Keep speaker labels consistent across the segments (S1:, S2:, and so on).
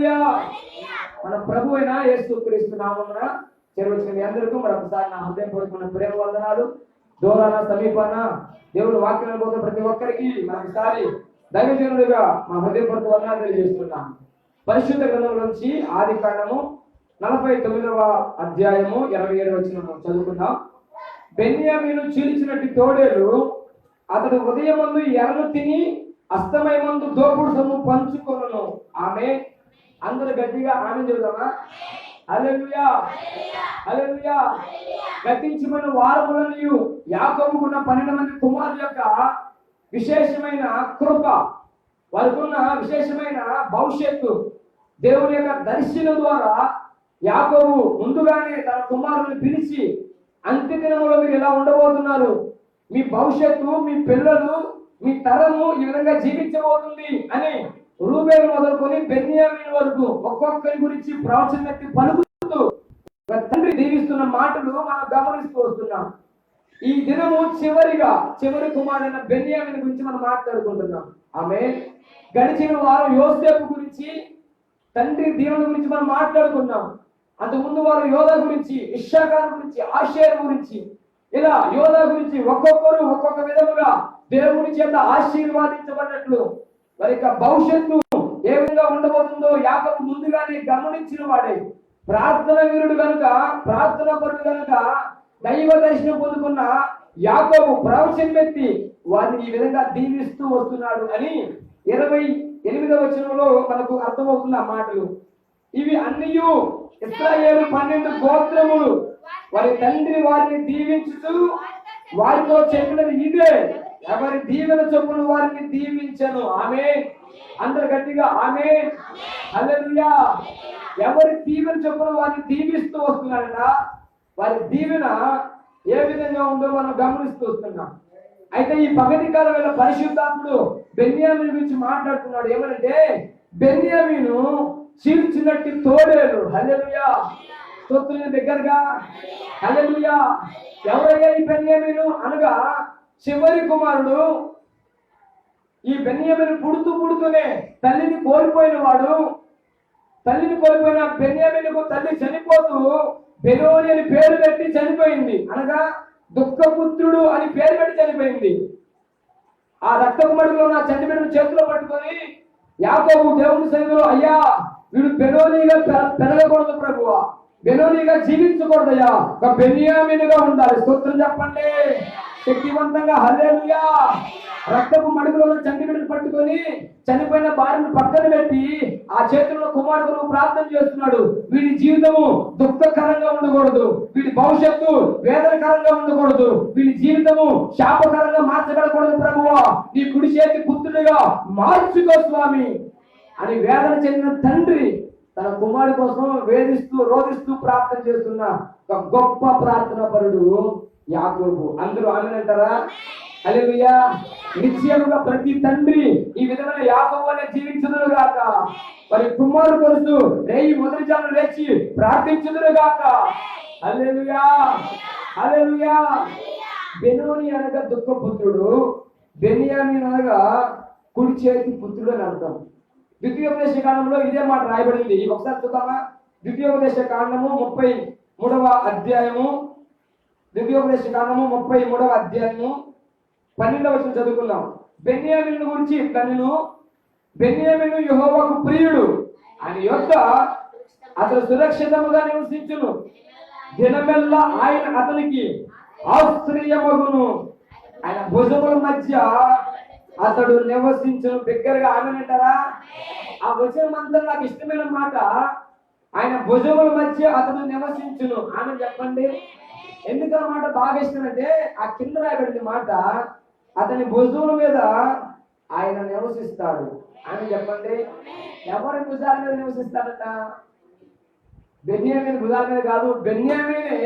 S1: హల్లెలూయా. మన ప్రభు అయిన యేసుక్రీస్తు నామమున చేరవచ్చిన మీ అందరికీ మరొకసారి నా హృదయపూర్వకమైన ప్రేమ వందనాలు. దూరాన సమీపాన దేవుని వాక్యం పోతున్న ప్రతి ఒక్కరికి మరొకసారి దైవజనుడిగా మా హృదయపూర్వక వందనాలు తెలియజేస్తున్నాం. పరిశుద్ధ గ్రంథం నుంచి ఆది కాండము 49వ అధ్యాయము 27వ వచనం చదువుకుందాం. బెన్యామీను చీల్చినట్టు తోడేలు అతడు ఉదయమందు ఎర్రను తిని అస్తమయమందు దోపుడు సొమ్ము పంచుకొనును. ఆమె అందరూ గట్టిగా ఆమె చెబుదామా? హల్లెలూయా, హల్లెలూయా. గతించిన వారములను యాకోబుకున్న 12 మంది కుమారుల యొక్క విశేషమైన కృప, వారికున్న విశేషమైన భవిష్యత్తు, దేవుని యొక్క దర్శనం ద్వారా యాకోబు ముందుగానే తన కుమారులను పిలిచి అంత్య దినములో మీరు ఎలా ఉండబోతున్నారు, మీ భవిష్యత్తు, మీ పిల్లలు, మీ తరము ఈ విధంగా జీవించబోతుంది అని రూబేలు మొదలుకొని బెన్యామీను వరకు ఒక్కొక్కరి గురించి ప్రవచనం ఎత్తి పలుకుతూ తండ్రి దీవిస్తున్న మాటలు మనం గమనిస్తూ వస్తున్నాం. ఈ దినము చివరి కుమారుడైన బెన్యామీను గురించి మనం మాట్లాడుకుంటున్నాం. ఆమె గడిచిన వారం యోసేపు గురించి, తండ్రి దీవెన గురించి మనం మాట్లాడుకున్నాం. అంతకుముందు వారు యోధా గురించి, ఇశ్శాఖారు గురించి, ఆషేరు గురించి, ఇలా యోధా గురించి ఒక్కొక్కరు ఒక్కొక్క విధముగా దేవుని చేత ఆశీర్వాదించబడినట్లు మరి భవిష్యత్తు ఏ విధంగా ఉండబోతుందో యాకోబు ముందుగానే గమనించిన వాడే. ప్రార్థన వీరుడు కనుక, ప్రార్థన పరుడు కనుక దైవ దర్శనం పొందుకున్న యాకోబు ప్రవచనం ఎత్తి వారిని ఈ విధంగా దీవిస్తూ వస్తున్నాడు అని 28వ వచనంలో మనకు అర్థమవుతున్న మాటలు. ఇవి అన్నీ ఇశ్రాయేలు 12 గోత్రములు వారి తండ్రి వారిని దీవించుతూ వారితో చెప్పినది ఇదే, ఎవరి దీవెన చొప్పున వారిని దీవించను. ఆమేన్. అందరు గట్టిగా ఆమేన్, హల్లెలూయా. ఎవరి దీవెన చొప్పున వారిని దీవిస్తూ వస్తున్నాడట. వారి దీవెన ఏ విధంగా ఉందో మనం గమనిస్తూ వస్తున్నాం. అయితే ఈ పగటి కాలం వేళ పరిశుద్ధాత్ముడు బెన్యామీను గురించి మాట్లాడుతున్నాడు. ఏమనంటే బెన్యామీను చీల్చినట్టు తోడేలు. హల్లెలూయా. స్తోత్రం దగ్గరగా హల్లెలూయా. ఎవరయ్యా ఈ బెన్యామీను అనగా చివరి కుమారుడు. ఈ బెన్యామీను పుడుతూనే తల్లిని కోల్పోయిన వాడు. తల్లిని కోల్పోయిన బెన్యామీనుకు తల్లి చనిపోతూ బెనోని అని పేరు పెట్టి చనిపోయింది, అనగా దుఃఖపుత్రుడు అని పేరు పెట్టి చనిపోయింది. ఆ రక్తపు మడుగులో నా చంటి బిడ్డను చేతిలో పట్టుకొని యాకోబు దేవుని సన్నిధిలో, అయ్యా వీడు బెనోనిగా పెరగకూడదు ప్రభువా, బెనోనిగా జీవించకూడదయ్యా, ఒక బెన్యామీనుగా ఉండాలి. స్తోత్రం చెప్పండి శక్తివంతంగా. హల్లెలూయా. రక్తపు మడుగులో చంటి బిడ్డను పట్టుకొని చనిపోయిన భార్యను పక్కన పెట్టి ఆ చేతుల్లో కుమారుడు ప్రార్థన చేస్తున్నాడు. వీడి జీవితము దుఃఖకరంగా ఉండకూడదు, వీడి భవిష్యత్తు వేదనకరంగా ఉండకూడదు, వీడి జీవితము శాపకరంగా మార్చబడకూడదు ప్రభువా, నీ కుడి చేతి పుత్రుడిగా మార్చుకో స్వామి అని వేదన చెందిన తండ్రి తన కుమారుడి కోసం రోధిస్తూ ప్రార్థన చేస్తున్న ఒక గొప్ప ప్రార్థన పరుడు యాకోబు. అందరూ ఆమేన్ అంటారా? హల్లెలూయా. నిశ్చయముగా ప్రతి తండ్రి ఈ విధమైన యాకోబు అనే జీవించుదురు గాక, మరి కుమారుడు కొరకు రేయి మొదటి జామున లేచి ప్రార్థించుదురు గాక. హల్లెలూయా, హల్లెలూయా. బెనోని అనగా దుఃఖపుత్రుడు, బెన్యామీను అనగా కుడి చేతి పుత్రుడు అని అర్థం. ద్వితీయోపదేశ కాండంలో ఇదే మాట రాయబడింది. ఒకసారి చూద్దామా? ద్వితీయోపదేశ కాండము 33వ అధ్యాయము, ద్వితీయోపదేశ కాండము 33వ అధ్యాయము 12వ వచనం చదువుకుందాం. బెన్యామీను గురించి ఇట్లా, బెన్యామీను యెహోవాకు ప్రియుడు, ఆయన యొద్ద అతడు సురక్షితముగా నివసించును, దినమెల్లా ఆయన అతనికి ఆశ్రయమగును, ఆయన భుజముల మధ్య అతడు నివసించును. దగ్గరగా ఆమెనంటారా? ఆ వచనం అంతా నాకు ఇష్టమైన మాట. ఆయన భుజముల మధ్య అతడు నివసించును. ఆమె చెప్పండి. ఎందుకు ఆ మాట బాగా ఇష్టం అంటే ఆ కింద రాయబడిన మాట, అతని భుజముల మీద ఆయన నివసిస్తాడు. ఆమె చెప్పండి. ఎవరి భుజాల మీద నివసిస్తాడట? బెన్యామీను భుజాల మీద కాదు, బెన్యామీనే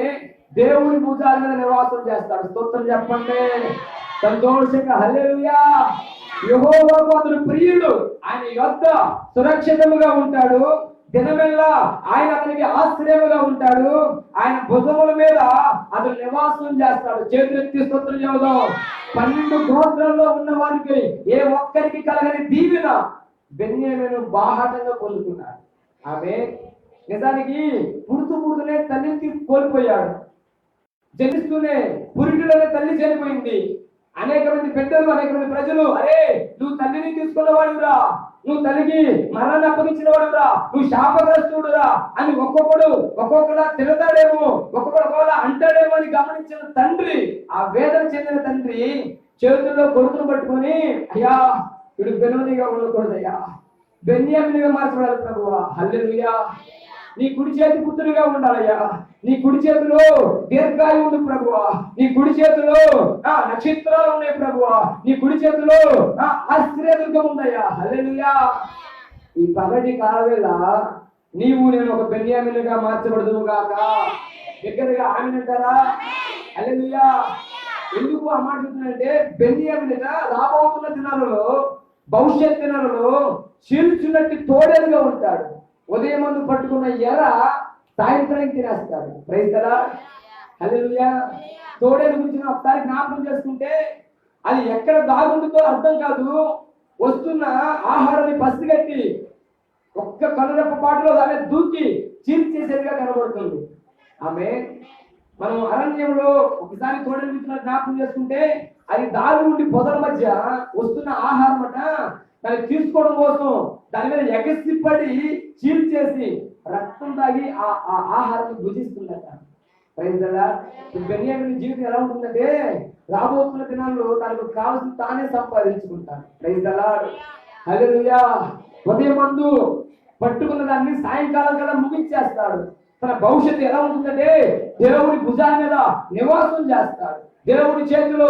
S1: దేవుని భుజాల మీద నివాసం చేస్తాడు. స్తోత్రం చెప్పండి సంతోషంగా. హల్లెలూయా. యెహోవాకు అతడు ప్రియుడు, ఆయన యొద్ద సురక్షితముగా ఉంటాడు, దినమెల్లా ఆయన అతనికి ఆశ్రయముగా ఉంటాడు, ఆయన భుజముల మీద అతను నివాసం చేస్తాడు. చేతులెత్తి స్తోత్రం చెబుదాం. 12 గోత్రాల్లో ఉన్న వారికి ఏ ఒక్కరికి కలగని దీవెన బెన్యామీను బాహాటంగా పొందుకున్నాడు. ఆమె నిజానికి పుడుతూనే తల్లిని కోల్పోయాడు. జనిస్తూనే పురిటిలోనే తల్లి చనిపోయింది. అనేక మంది పెద్దలు, అనేక మంది ప్రజలు, అరే నువ్వు తల్లిని తీసుకున్నవాడురా, నువ్వు తల్లికి మరణాన్ని అప్పగించిన వాడురా, నువ్వు శాపగ్రస్తుడురా అని ఒక్కొక్కలా తిడతాడేమో, ఒక్కొక్కడు అంటాడేమో అని గమనించిన తండ్రి, ఆ వేదన చెందిన తండ్రి చేతుల్లో కొడుకును పట్టుకొని, అయ్యా వీడు బెనోనిగా ఉండకూడదయ్యా, బెన్యామినిగా మార్చబడాలి ప్రభువా, హల్లెలూయా, నీ కుడి చేతి పుత్రుడిగా ఉండాలయ్యా, నీ కుడి చేతిలో దీర్ఘాయు ఉంది ప్రభువా, నీ కుడి చేతిలో నక్షత్రాలు ఉన్నాయి ప్రభువా, నీ కుడి చేతిలో ఆశ్చర్యదుర్గం ఉందయ్యా, హల్లెలూయా. ఈ పగటి కాలవేళ నీవు నేను ఒక బెన్యామినిగా మార్చబడదువు గాక. దగ్గరగా ఆమెనంటారా? హల్లెలూయా. ఎందుకు ఆ మాట చెప్తున్నానంటే, బెన్యామినిగా రాబోతున్న దినాలలో, భవిష్యత్ దినాలలో చీల్చున్నట్టు తోడేలుగా ఉంటాడు. ఉదయం ముందు పట్టుకున్న ఎర సాయంత్రానికి తినేస్తాడు. ప్రైజ్ ది లార్డ్, హల్లెలూయా. తోడేలు గురించి ఒకసారి జ్ఞాపకం చేసుకుంటే, అది ఎక్కడ దాగుంటుందో అర్థం కాదు, వస్తున్న ఆహారాన్ని పసిగట్టి ఒక్క కనురెప్ప పాటలో ఆమె దూకి చీల్చేసేదిగా కనబడుతుంది. ఆమె మనం అరణ్యంలో ఒకసారి తోడేలు గురించి జ్ఞాపకం చేసుకుంటే, అది దారి నుండి పొదల మధ్య వస్తున్న ఆహారం అట దాన్ని తీసుకోవడం కోసం దాని మీద ఎగసిపడి చీల్చేసి రక్తం తాగి ఆ ఆహారాన్ని భుజిస్తుందట. Praise the lord. బెన్యామీను జీవితం ఎలా ఉంటుందంటే, రాబోతున్న దినాల్లో తనకు కావాల్సిన తానే సంపాదించుకుంటాడు. ప్రైజ్ ది లార్డ్, హల్లెలూయా. ఉదయం మందు పట్టుకున్న దాన్ని సాయంకాలం కల్లా ముగించేస్తాడు. తన భవిష్యత్తు ఎలా ఉంటుందంటే, దేవుడి భుజాల మీద నివాసం చేస్తాడు. దేవుడి చేతిలో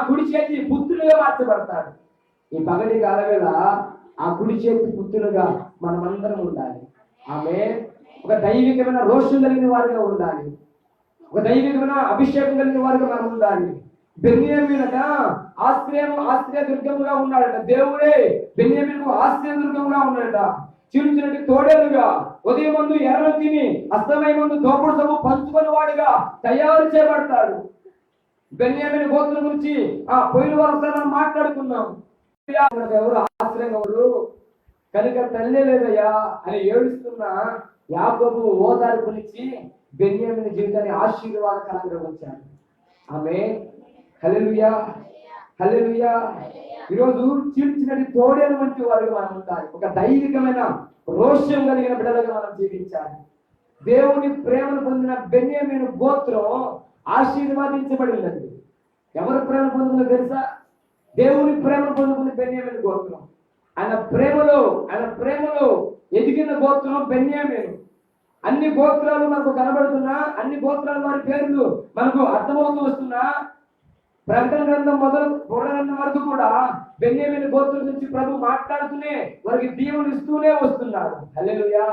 S1: కుడి చేతి పుత్రులుగా మార్చబడతాడు. ఈ పగటి కాలవేళ ఆ కుడి చేతి పుత్రులుగా మనమందరం ఉండాలి. ఆమె ఒక దైవికమైన రోషం కలిగిన వారిగా ఉండాలి, ఒక దైవికమైన అభిషేకం కలిగిన వారిగా మనం ఉండాలి. బెన్యామీనట ఆశ్రయ దుర్గముగా ఉన్నాడట. దేవుడే బెన్యామీనుకు ఆశ్రయ దుర్గముగా ఉన్నాడట. చిరుచినటి తోడేలుగా, ఉదయం ముందు ఎర్రలు తిని అస్తమయ ముందు దోపుడు సొమ్ము పంచుకొని వాడిగా తయారు చేయబడతాడు. బెన్యామీను గోత్రం గురించి పోయిన వారు మాట్లాడుకున్నాం. ఎవరు ఆశ్రయం ఎవరు కనుక తల్లి లేదయ్యా అని ఏడుస్తున్న యాకోబు ఓదార్పునిచ్చి బెన్యామీను జీవితాన్ని ఆశీర్వాదకరంగా ఉంచాడు. ఆమె హల్లెలూయా, హల్లెలూయా. ఈరోజు చీల్చినది తోడేలు వంటి వారికి మనం ఉండాలి. ఒక దైవికమైన రోషం కలిగిన బిడ్డలుగా మనం జీవించాలి. దేవుని ప్రేమను పొందిన బెన్యామీను గోత్రం ఆశీర్వాదించబడినది. ఎవరు ప్రేమ పొందుతుందో తెలుసా? దేవుని ప్రేమను పొందుకున్న బెన్యామీను గోత్రం. ఆయన ప్రేమలో ఎదిగిన గోత్రం బెన్యామీను. అన్ని గోత్రాలు మనకు కనబడుతున్నా, అన్ని గోత్రాల వారి పేర్లు మనకు అర్థమవుతూ వస్తున్నా, ప్రకటన గ్రంథం మొదలు గ్రంథం వరకు కూడా బెన్యామీను గోత్రం నుంచి ప్రభు మాట్లాడుతూనే వారికి దీవెనలు ఇస్తూనే వస్తున్నాడు. హల్లెలూయా.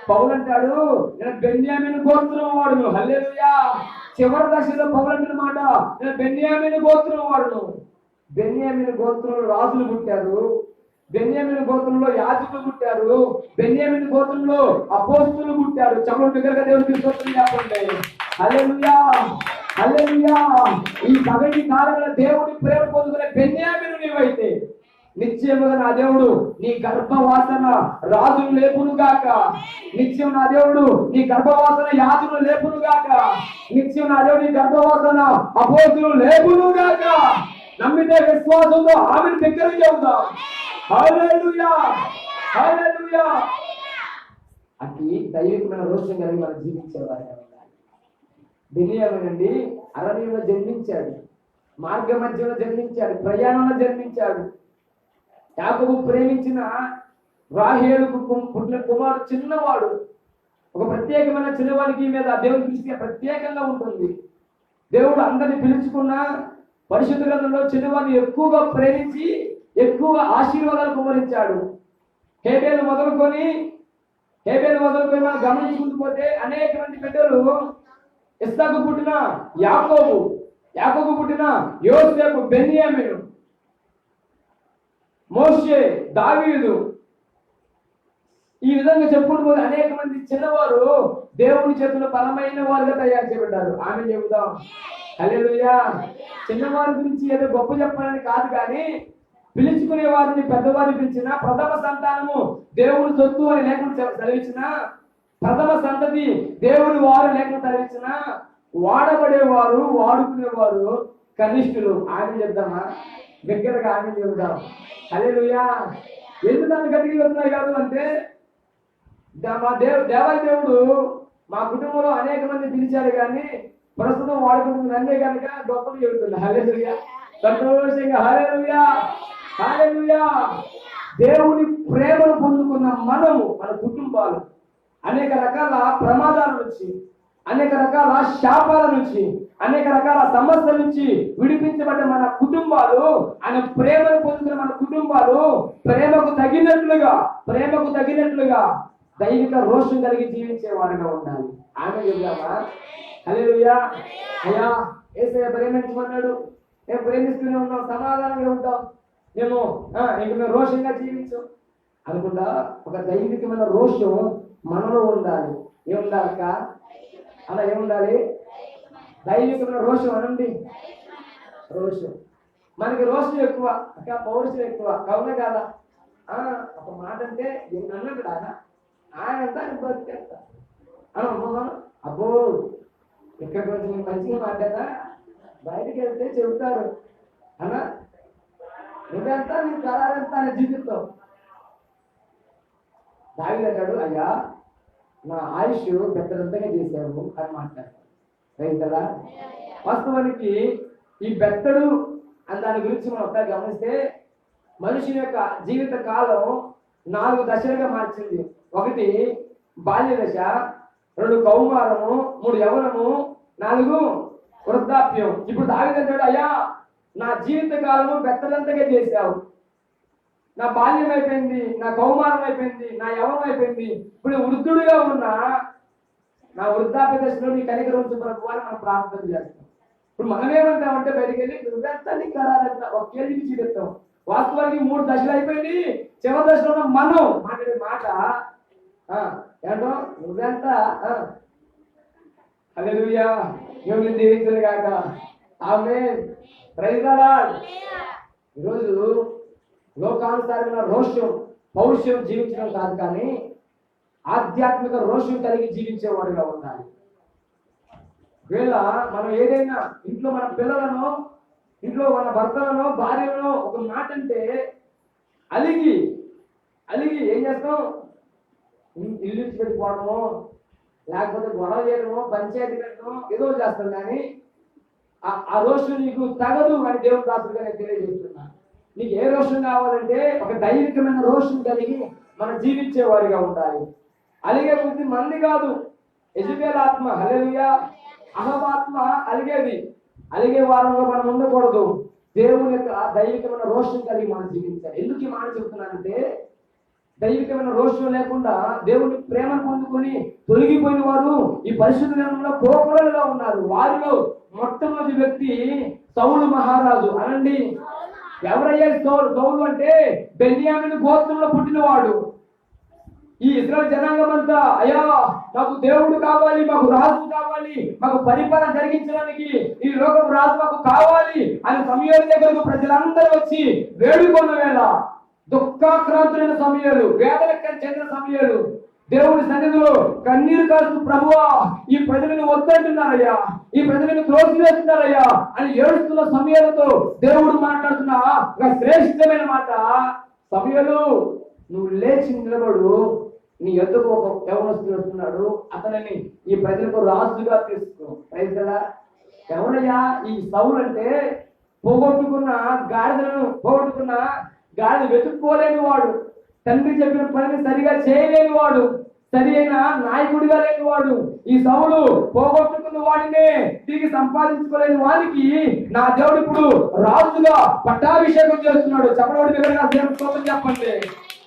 S1: పౌలు అంటాడు, నేను బెన్యామీను గోత్రం వాడును. హల్లెలూయా. చివరి దశలో పౌలు అంటున్న మాట, నేను బెన్యామీను గోత్రం వాడును. బెన్యామీను గోత్రంలో రాజులు పుట్టారు, బెన్యామీను గోత్రంలో యాజకులు పుట్టారు, బెన్యామీను గోత్రంలో అపోస్తులు పుట్టారు. చమలు దగ్గరగా దేవుడికి స్తోత్రం చెప్పండి. హల్లెలూయా, హల్లెలూయా. ఈ పగటి కాలంలో దేవుని ప్రేమ పొందుకునే బెన్యామీను నీవైతే నిశ్చయముగా నా దేవుడు నీ గర్భవాసన రాజును లేపును గాక. నిత్యం నా దేవుడు నీ గర్భవాసన యాజును లేపును గాక. నిత్యం నా దేవుడు నీ గర్భవాసన అపోస్తులు లేపును గాక. నమ్మితే విశ్వాసంతో ఆమెను దగ్గర చెబుతాం. హల్లెలూయా, హల్లెలూయా. అతి దైవికమైన రోషం కలిగి మనం జీవించేవారు. బెన్యామీను అరణ్యంలో జన్మించాడు, మార్గ మధ్యలో జన్మించాడు, ప్రయాణంలో జన్మించాడు. యాకోబు ప్రేమించిన రాహేలుకు పుట్టిన కుమారుడు చిన్నవాడు. ఒక ప్రత్యేకమైన చిన్నవాడికి మీద దేవుని దృష్టి ప్రత్యేకంగా ఉంటుంది. దేవుడు అందరిని పిలుచుకున్న పరిశుద్ధ గ్రంథంలో చిన్నవాడిని ఎక్కువగా ప్రేమించి ఎక్కువగా ఆశీర్వాదాలు కుమరించాడు. హేబేలు మొదలుకొని మనం గమనించుకుంటూ పోతే అనేక మంది బిడ్డలు, ఇస్సాకు పుట్టిన యాకోబు పుట్టిన యోసేపు, బెన్యామీను, మోషే, దావీదు, ఈ విధంగా చెప్పుకుంటూ పోతే అనేక మంది చిన్నవారు దేవుని చేతుల్లో బలమైన వారుగా తయారు చేయబడ్డారు. ఆమె చెబుదాం. హల్లెలూయా. చిన్నవారి గురించి ఏదో గొప్ప చెప్పాలని కాదు, కానీ పిలుచుకునే వారిని పెద్దవారిని పిలిచిన, ప్రథమ సంతానము దేవుని సొత్తు అని లేఖనం చదివించిన, ప్రథమ సంతతి దేవుని వారు లేఖనం చదివించిన, వాడబడేవారు వాడుకునేవారు కనిష్ఠులు. ఆమె చెప్దామా? దగ్గరగా ఆమె చెబుదాం. హల్లెలూయా. ఎందుకు నన్ను గట్టిగా చెప్తున్నాయి కాదు అంటే, మా దేవుడు మా కుటుంబంలో అనేక మంది పిలిచారు కానీ ప్రస్తుతం వాడుకుంటున్న అన్నే కనుక గొప్పలు చెబుతుంది. హల్లెలూయా, సంతోషంగా హల్లెలూయా, హల్లెలూయా. దేవుని ప్రేమను పొందుకున్న మనము, మన కుటుంబాలు అనేక రకాల ప్రమాదాల నుంచి, అనేక రకాల శాపాల నుంచి, అనేక రకాల సమస్యల నుంచి విడిపించబడ్డ మన కుటుంబాలు, ఆయన ప్రేమను పొందుతున్న మన కుటుంబాలు ప్రేమకు తగినట్లుగా దైవిక రోషం కలిగి జీవించే వారిగా ఉండాలి. ఆమె చెప్దామా? హల్లెలూయా. అయ్యా యేసయ్య ప్రేమించమన్నాడు, మేము ప్రేమిస్తూనే ఉన్నాం, సమాధానంగా ఉంటాం, మేము రోషంగా జీవించాం అనుకుంటా. ఒక దైవికమైన రోషం మనలో ఉండాలి. ఏముండాలక్క? అలా ఏముండాలి? దైవికమైన రోషం అనండి. రోషం. మనకి రోషం ఎక్కువ అక్క, పౌరుషం ఎక్కువ. అవునా కాదా? ఒక మాట అంటే అన్నాడు కదా, ఆయన బతికేస్తా అబ్బో ఇక్కడ కొంచెం మంచిగా మాట్లాడా, బయటకు వెళ్తే చెబుతారు అన్నా నువ్వెంత, నీ కరారెంత అని జీవితం. దావీదు అంటాడు, అయ్యా నా ఆయుష్ పెద్దదంతగా చేశావు అని మాట్లాడతాడు. రైతులా వాస్తవానికి ఈ బెత్తడు అని దాని గురించి మనం ఒకసారి గమనిస్తే, మనిషి యొక్క జీవిత కాలం 4 దశలుగా మార్చింది. 1 బాల్య దశ, 2 కౌమారము, 3 యవ్వనము, 4 వృద్ధాప్యం. ఇప్పుడు దావీదు అంటాడు, అయ్యా నా జీవిత కాలము బెత్తడంతగా చేశావు. నా బాల్యం అయిపోయింది, నా కౌమారం అయిపోయింది, నా యవ్వనం అయిపోయింది, ఇప్పుడు వృద్ధుడిగా ఉన్నా నా వృద్ధాప్య దశలో నీ కనికరం ఉంచుకున్నప్పుడు అని మనం ప్రార్థన చేస్తాం. ఇప్పుడు మనం ఏమంటామంటే బయటికి వెళ్ళి నువ్వెంత నీ కరారంత ఒక కేజీకి చూపిస్తాం. వాస్తవానికి 3 దశలు అయిపోయింది. చివరి దశలో మనం మాట్లాడే మాట ఏంటో నువ్వెంత. హల్లెలూయా. మిమ్మల్ని దీవించదు కాక. ఆమేన్. Praise the Lord. ఈరోజు లోకానుసారమైన రోషం, పౌరుషం జీవించడం కాదు, కానీ ఆధ్యాత్మిక రోషం కలిగి జీవించేవాడుగా ఉండాలి. ఒకవేళ మనం ఏదైనా ఇంట్లో మన పిల్లలను, ఇంట్లో మన భర్తలను, భార్యలను ఒక మాట అంటే అలిగి ఏం చేస్తాం? ఇల్లు పెట్టిపోవడము, లేకపోతే గొడవ చేయడము, పంచాయతీ పెట్టడం, ఏదో చేస్తాం. కానీ ఆ రోషం నీకు తగదు అని దేవుని దాసులుగా నేను తెలియజేస్తున్నా. నీకు ఏ రోషం కావాలంటే ఒక దైవికమైన రోషం కలిగి మనం జీవించే వారిగా ఉండాలి. అలిగే బుద్ధి మంది కాదు, యెజబెల్ ఆత్మ. హల్లెలూయా. అహమాత్మ అలిగేది. అలిగే వారంలో మనం ఉండకూడదు. దేవుని యొక్క దైవికమైన రోషం కలిగి మనం జీవించాలి. ఎందుకు ఈ మాట చెబుతున్నానంటే, దైవికమైన రోషం లేకుండా దేవుని ప్రేమను పొందుకొని తొలగిపోయిన వారు ఈ పరిశుద్ధ గ్రంథంలో కోకొల్లలుగా ఉన్నారు. వారిలో మొట్టమొదటి వ్యక్తి సౌలు మహారాజు. అనండి, ఎవరయ్యే సౌలు అంటే బెన్యామీను గోత్రంలో పుట్టినవాడు. ఈ ఇశ్రాయేలు జనాంగం అంతా, అయ్యా మాకు దేవుడు కావాలి, మాకు రాజు కావాలి, మాకు పరిపాలన జరిగించడానికి ఈ లోకం రాజు మాకు కావాలి అని సమూయేలు దగ్గరకు ప్రజలందరూ వచ్చి వేడుకొన్న వేళ, దుఃఖాక్రాంతులైన సమూయేలు, వేదనకు చెందిన సమూయేలు దేవుని సన్నిధిలో కన్నీరు కాస్తూ, ప్రభువా ఈ ప్రజలను వద్దంటున్నారయ్యా, ఈ ప్రజలను త్రోసివేస్తున్నారయ్యా అని ఏడుస్తున్న సమూయేలుతో దేవుడు మాట్లాడుతున్న ఒక శ్రేష్టమైన మాట, సమూయేలు నువ్వు లేచి నిలబడు, నీ ఎద్దుకు ఒక యవనస్తుడు వస్తున్నాడు, అతనిని ఈ ప్రజలకు రాజుగా తీసుకో. Praise the Lord. ఎవరయ్యా ఈ సౌలు అంటే? పోగొట్టుకున్న గాడిద వెతుక్కోలేని వాడు, తండ్రి చెప్పిన పనిని సరిగా చేయలేని వాడు, సరి అయిన నాయకుడిగా లేని వాడు. ఈ సౌలు పోగొట్టుకున్న వాడినే తిరిగి సంపాదించుకోలేని వాడికి నా దేవుడు ఇప్పుడు రాజుగా పట్టాభిషేకం చేస్తున్నాడు. చెప్పడం చెప్పండి,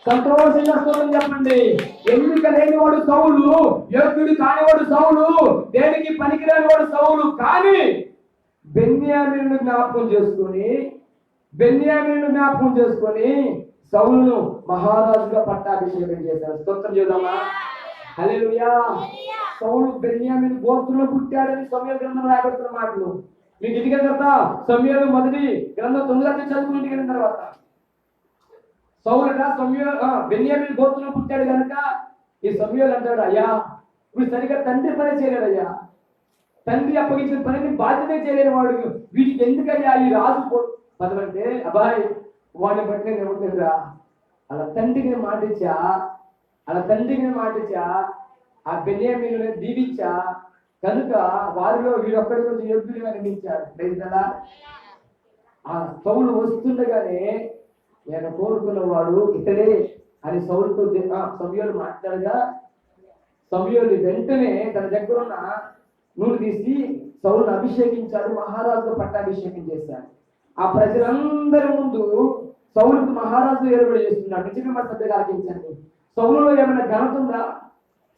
S1: సంతోషంగా స్తోత్రం చెప్పండి. ఎన్నిక లేనివాడు సౌలు, యోగ్యుడు కానివాడు సౌలు, దేనికి పనికిరాని వాడు సౌలు. కానీ బెన్యామీనును జ్ఞాపకం చేసుకొని సౌలును మహారాజుగా పట్టాభిషేకం చేశారు. స్తోత్రం చేద్దామా? హల్లెలూయా. సౌలు బెన్యామీను గోత్రంలో పుట్టాడని సమూయేలు గ్రంథంలో రాయబడుతున్న మాటలు మీకు ఇంటికి తర్వాత సమూయేలు మొదటి గ్రంథం 9 చదువుకుని ఇంటికి తర్వాత సౌలట బెన్యామీను గోత్రంలో పుట్టాడు కనుక ఈ సమూయేలు అంటాడు, అయ్యా ఇప్పుడు సరిగ్గా తండ్రి పని చేయలేడు అయ్యా, తండ్రి అప్పగించిన పనిని బాధ్యత చేయలేని వాడు, వీటికి ఎందుకయ్యా ఈ రాజు పదవంటే, అబ్బాయి వాడిని బట్టి నేను ఎవరురా, అలా తండ్రికి నేను మాటిచ్చా, ఆ బెన్యామీనుని దీవించా కనుక వారిలో వీడొక్కడి కొంచెం యోగ్యులుగా నిర్మించాడు కదా. ఆ సౌలు వస్తుండగానే నేను కోరుకున్నవాడు ఇతడే అని సౌలుతో సమూయేలు మాట్లాడగా, సమూయేలు వెంటనే తన దగ్గర ఉన్న నూనె తీసి సౌలును అభిషేకించాడు, మహారాజుతో పట్టాభిషేకం చేశాడు. ఆ ప్రజలందరి ముందు సౌలుకు మహారాజు ఏర్పాటు చేస్తున్నాడు. నిజంగా మన శ్రద్ధగా ఆలకించండి. సౌలులో ఏమైనా ఘనత ఉందా?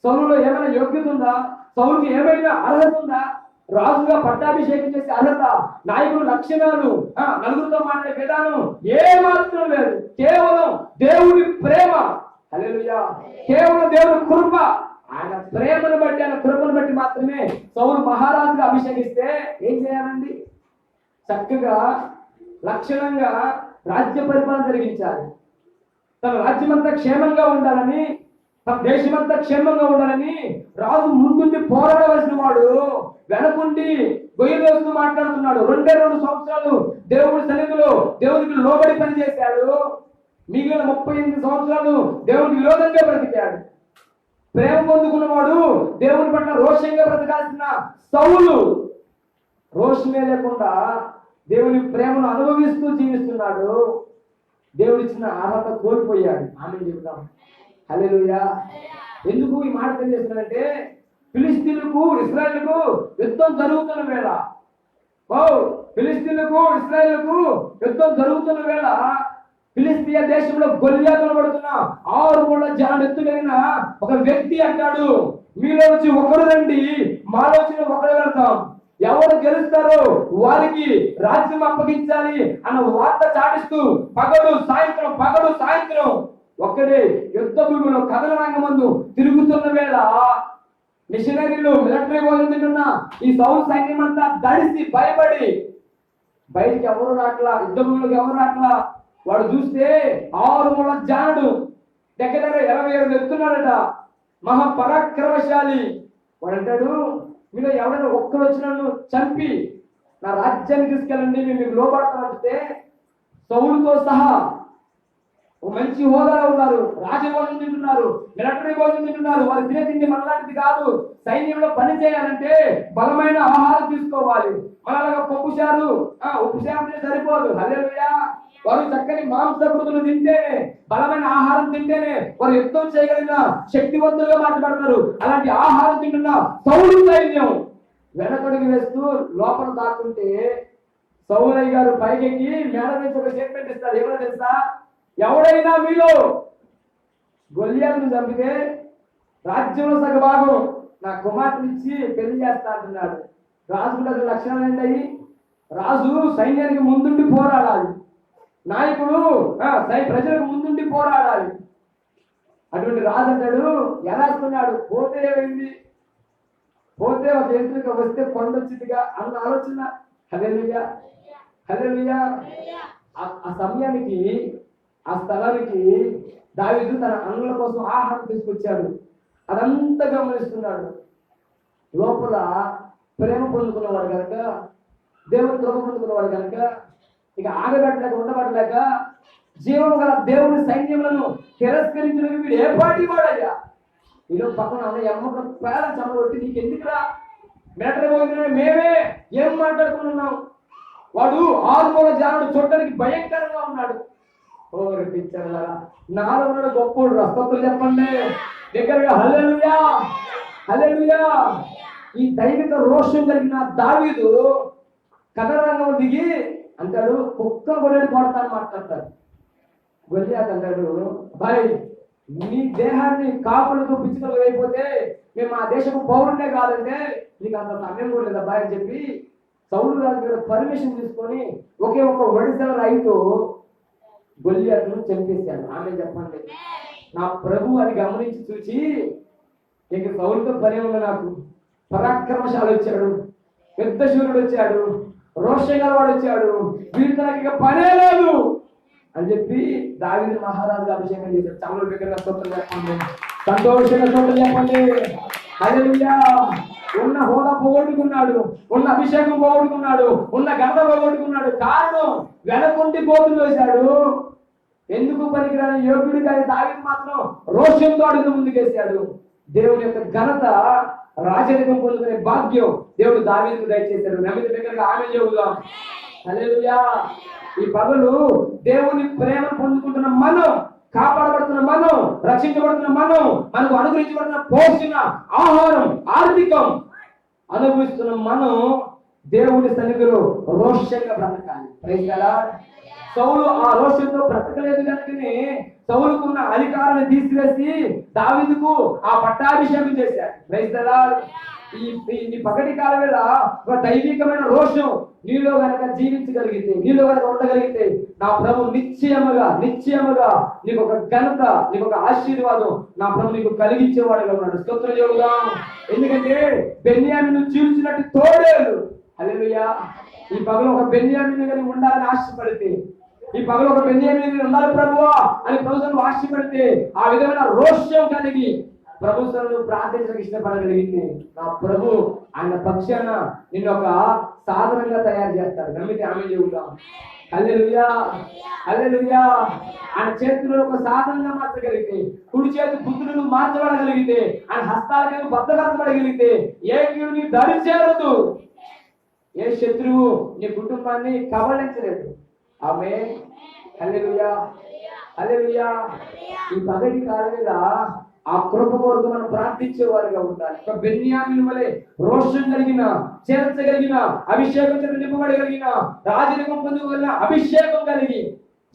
S1: సౌలులో ఏమైనా యోగ్యత ఉందా? సౌలుకి ఏమైనా అర్హత ఉందా? రాజుగా పట్టాభిషేకం చేసే అర్హత, నాయకుడు లక్షణాలు, నలుగురితో మాట్లాడే విధానం ఏ మాత్రం లేదు. కేవలం దేవుడి ప్రేమ, హల్లెలూయా, కేవలం దేవుడి కృప. ఆయన ప్రేమను బట్టి, ఆయన కృపను బట్టి మాత్రమే సౌలు మహారాజుగా అభిషేకిస్తే ఏం చేయాలండి? చక్కగా లక్షణంగా రాజ్య పరిపాలన జరిగించాలి. తన రాజ్యమంతా క్షేమంగా ఉండాలని, తన దేశమంతా క్షేమంగా ఉండాలని రాజు ముందుండి పోరాడవలసిన వాడు వెనకుండి గొయ్యి వేస్తూ మాట్లాడుతున్నాడు. 2 సంవత్సరాలు దేవుడి సన్నిధిలో దేవునికి లోబడి పనిచేశాడు. మిగిలిన 38 సంవత్సరాలు దేవునికి విరోధంగా బ్రతికాడు. ప్రేమ పొందుకున్నవాడు దేవుని పట్ల రోషంగా బ్రతకాల్సిన సౌలు రోషమే లేకుండా దేవుని ప్రేమను అనుభవిస్తూ జీవిస్తున్నాడు. దేవుడిచ్చిన అర్హత కోల్పోయాడు. ఆమె చెబుతాం హల్లెలూయా. ఎందుకు ఈ మాట తెలియజేస్తున్నాడంటే, ఫిలిస్తీన్లకు ఇశ్రాయేలుకు యుద్ధం జరుగుతున్న వేళ, ఫిలిస్తీన్లకు ఇశ్రాయేలుకు యుద్ధం జరుగుతున్న వేళ ఫిలిస్తీయ దేశంలో గొల్యాతులు పడుతున్న 6 మూల జాన్ ఎత్తుగలిగిన ఒక వ్యక్తి అంటాడు, మీలో వచ్చి ఒకరు రండి, మాలో వచ్చి ఒకరు వెళ్తాం, ఎవరు గెలుస్తారో వారికి రాజ్యం అప్పగించాలి అన్న వార్త చాటిస్తూ పగలు సాయంత్రం ఒక్కడే యుద్ధ భూమిలో కథన రంగమందు తిరుగుతున్న వేళ మిషనరీలు మిలిటరీ భోజనం తింటున్న ఈ సౌలు సైన్యం అంతా దడిసి భయపడి బయటికి ఎవరు రాట్లా, యుద్ధ భూమిలోకి ఎవరు రాట్లా. వాడు చూస్తే 6 మూల జానుడు దగ్గర 27 ఎత్తున్నాడట, మహాపరాక్రమశాలి. వాడు అంటాడు, మీరు ఎవరైనా ఒక్కరు వచ్చి నన్ను చంపి నా రాజ్యాన్ని తీసుకెళ్ళండి, మేము మీకు లోపడతామంటే సౌలుతో సహా ఒక మంచి హోదాలో ఉన్నారు, రాజభోజనం తింటున్నారు, మిలిటరీ భోజనం తింటున్నారు. వారు తినే తిండి మనలాంటిది కాదు. సైన్యంలో పని చేయాలంటే బలమైన ఆహారం తీసుకోవాలి. మనలాగా పప్పుచారు ఉప్పుచారు సరిపోదు. హల్లెలూయా. వారు చక్కని మాంసకృతులు తింటేనే, బలమైన ఆహారం తింటేనే వారు యుద్ధం చేయగలిగిన శక్తివంతులుగా మాట్లాడతారు. అలాంటి ఆహారం తింటున్న సౌలు సైన్యం వెనకడుగు వేస్తూ లోపల దాక్కుంటే సౌలయ్య గారు పైకెక్కి మేడ నుంచి ఒక స్టేట్మెంట్ ఇస్తారు. ఏమైనా తెలుసా? ఎవడైనా మీలో గొల్యాతును చంపితే రాజ్యంలో సగభాగం నా కుమార్తెనిచ్చి పెళ్లి చేస్తా అంటున్నాడు. రాజుకు అసలు లక్షణాలు ఏంటాయి? రాజు సైన్యానికి ముందుండి పోరాడాలి, నాయకుడు ప్రజలకు ముందుండి పోరాడాలి. అటువంటి రాజు అంటాడు, ఎలా వస్తున్నాడు? పోతే ఏమైంది? పోతే ఒక ఎదురుగా వస్తే కొండొచ్చిందిగా అన్న ఆలోచన. హల్లెలూయా, హల్లెలూయా. ఆ సమయానికి, ఆ స్థలానికి దావీదు తన అన్నల కోసం ఆహారం తీసుకొచ్చాడు. అదంతా గమనిస్తున్నాడు. లోపల ప్రేమ పొందుకున్నవాడు కనుక, దేవుని కృప పొందుకున్నవాడు కనుక ఇక ఆగబట్టలేక ఉండబట్టలేక జీవము గల దేవుని సైన్యములను తిరస్కరించిన వీడు ఏ పార్టీ వాడయ్యా? ఈరోజు పక్కన ఎమ్మక పేద చమగొట్టి నీకు ఎందుకురా మిలిటరీ పోయిన మేమే ఏం మాట్లాడుకుంటున్నాం? వాడు 6 మూల జానుడు చూడటానికి భయంకరంగా ఉన్నాడు. నాలో ఉన్నాడు గొప్పోడు. రస్తతులు చెప్పండి దగ్గరగా. హల్లెలూయా, హల్లెలూయా. ఈ దైవిక రోషం కలిగిన దావీదు కథరంగం దిగి అంటాడు, కుక్క గొర్రెడు కొడతాను మాట్లాడతాడు. గొల్యాతు అంటాడు, భాయ్ నీ దేహాన్ని కాపులకు పిచ్చుకలు అయిపోతే మేము ఆ దేశపు పౌరుడే కాదంటే నీకు అంత సమయం కూడా లేదా బాయ్ అని చెప్పి సౌలు రాజు గారు పర్మిషన్ తీసుకొని ఒకే ఒక ఒడిశల రైతు గొల్యాతును చంపేశాడు. ఆమె చెప్పండి. నా ప్రభు అని గమనించి చూచి ఇక సౌలుతో పని ఉంది, నాకు పరాక్రమశాలి వచ్చాడు, పెద్ద శూరుడు వచ్చాడు, రోషంగా వాడు వచ్చాడు, వీరితో నాకు ఇక పనే లేదు, అని చెప్పి దావీదు మహారాజు అభిషేకం చేశాడు. చమలు దగ్గర స్తోత్రం చెప్పండి, సంతోషంగా స్తోత్రం చెప్పండి. హల్లెలూయా. ఉన్న హోదా పోగొట్టుకున్నాడు, ఉన్న అభిషేకం పోగొట్టుకున్నాడు, ఉన్న ఘనత పోగొట్టుకున్నాడు. కారణం వెనకుండి గోతులు వేశాడు. ఎందుకు పనికిరాని యోగ్యుడు కానీ దావీదు మాత్రం రోషంతో అడుగు ముందుకేశాడు. దేవుని యొక్క ఘనత, రాజరికం పొందుకునే భాగ్యం దేవుడు దావీదుకు దయచేశాడు. నమ్మిన దగ్గరగా ఆమె చెబుదాం. హల్లెలూయా. ఈ పగలు దేవుని ప్రేమ పొందుకుంటున్న మనం, కాపాడబడుతున్న మనం, రక్షించబడుతున్న మనం, మనకు అనుగ్రహించబడిన పోషణ, ఆహారం, ఆర్థికం అనుభవిస్తున్న మనం దేవుని సన్నిధిలో రోషంగా బ్రతకాలి. Praise lord. సౌలు ఆ రోషంతో బ్రతకలేదు కనుకనే సౌలుకున్న అధికారాన్ని తీసివేసి దావీదుకు ఆ పట్టాభిషేకం చేశాడు. Praise Lord. ఈ పగటి కాల వేళ ఒక దైవికమైన రోషం నీలో కనుక జీవించగలిగితే, నీలో కనుక ఉండగలిగితే, నా ప్రభు నిశ్చయముగా నీకు ఒక ఘనత, నీకు ఒక ఆశీర్వాదం నా ప్రభు నీకు కలిగించేవాడుగా ఉన్నాడు. స్తోత్రం చెబుదాం. ఎందుకంటే బెన్యామీను చీల్చినట్టు తోడేలు. హల్లెలూయా. ఈ పగలు ఒక బెన్యామీను కలిగి ఉండాలని ఆశపడితే, ఈ పగలు ఒక బెన్యామీను ఉండాలి ప్రభువా అని ప్రభుత్వం ఆశపడితే, ఆ విధమైన రోషం కలిగి ప్రభుత్వం ప్రార్థించడానికి ఇష్టపడగలిగింది నా ప్రభు ఆయన పక్షాన నిన్ను ఒక సాధనంగా తయారు చేస్తాడు. నమ్మితే ఆమె చెబుతాం. హల్లెలూయా. హల్లెలూయా. ఆయన చేతుల్లో ఒక సాధనంగా మార్చగలిగితే, కుడి చేతి బుద్ధులను మార్చబడగలిగితే, ఆయన హస్తాలకు బద్దపరచబడగలిగితే ఏ కీడుని దరి చేరదు, ఏ శత్రువు నీ కుటుంబాన్ని కబళించలేదు. ఆమె హల్లెలూయా. హల్లెలూయా. ఈ పగటి కాలం మీద ఆ కృప కొరకు మనం ప్రార్థించేవారుగా ఉండాలి. ఒక బెన్యామీను వలె రోషం కలిగిన, చేర్చగలిగిన, అభిషేకం చేత నింపబడగలిగిన, రాజరికం పొందుకోగలిగిన అభిషేకం కలిగి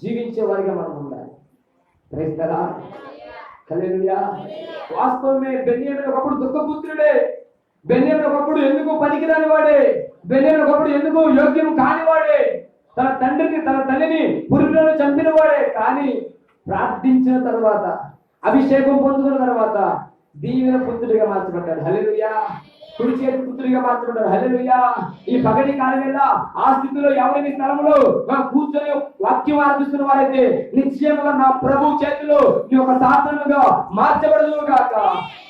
S1: జీవించేవారిగా మనం ఉండాలి. Praise the Lord. హల్లెలూయా. వాస్తవమే బెన్యామీను ఒకప్పుడు దుఃఖపుత్రుడే, బెన్యామీను ఒకప్పుడు ఎందుకు పనికిరాని వాడే, బెన్యామీను ఒకప్పుడు ఎందుకు యోగ్యం కానివాడే, తన తండ్రిని తన తల్లిని పురుగులను చంపిన వాడే. కానీ ప్రార్థించిన తర్వాత, అభిషేకం పొందుకున్న తర్వాత దీవెన పుత్రుడిగా మార్చబడ్డాడు. హల్లెలూయా. కుడి చేతి పుత్రుడిగా మార్చబడ్డాడు. హల్లెలూయా. ఈ పగటి కాలం వల్ల ఆ స్థితిలో ఎవరైనా స్థలంలో కూర్చొని వాక్యం ఆర్పిస్తున్న వారైతే నిశ్చయముగా నా ప్రభు చేతిలో నీ ఒక సాధనగా మార్చబడదు కాక.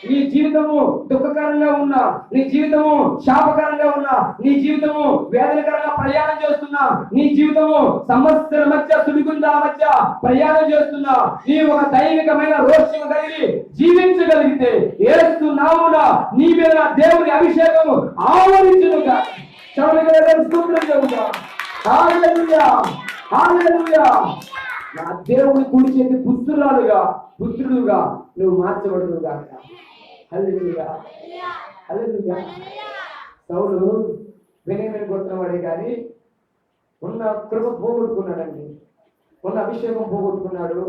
S1: నీ జీవితము దుఃఖకరంగా ఉన్నా, నీ జీవితము శాపకరంగా ఉన్నా, నీ జీవితము వేదనకరంగా ప్రయాణం చేస్తున్నా, నీ జీవితము సమస్యల మధ్య, సుడిగుండాల మధ్య ప్రయాణం చేస్తున్నా, నీ ఒక దైవికమైన రోషం కలిగి జీవించగలిగితే యేసు నామమున నీ మీద దేవుని అభిషేకము ఆవరించునుగా. స్తోత్రం చెబుతాం. హల్లెలూయా. హల్లెలూయా. నా దేవుని కుడి చేతి పుత్రుడుగా నువ్వు మార్చబడునుగా. హల్లెలూయా. హల్లెలూయా. సౌలు బెన్యామీను గోత్రం వాడే కానీ ఉన్న కృప పోగొట్టుకున్నాడండి, ఉన్న అభిషేకం పోగొట్టుకున్నాడు.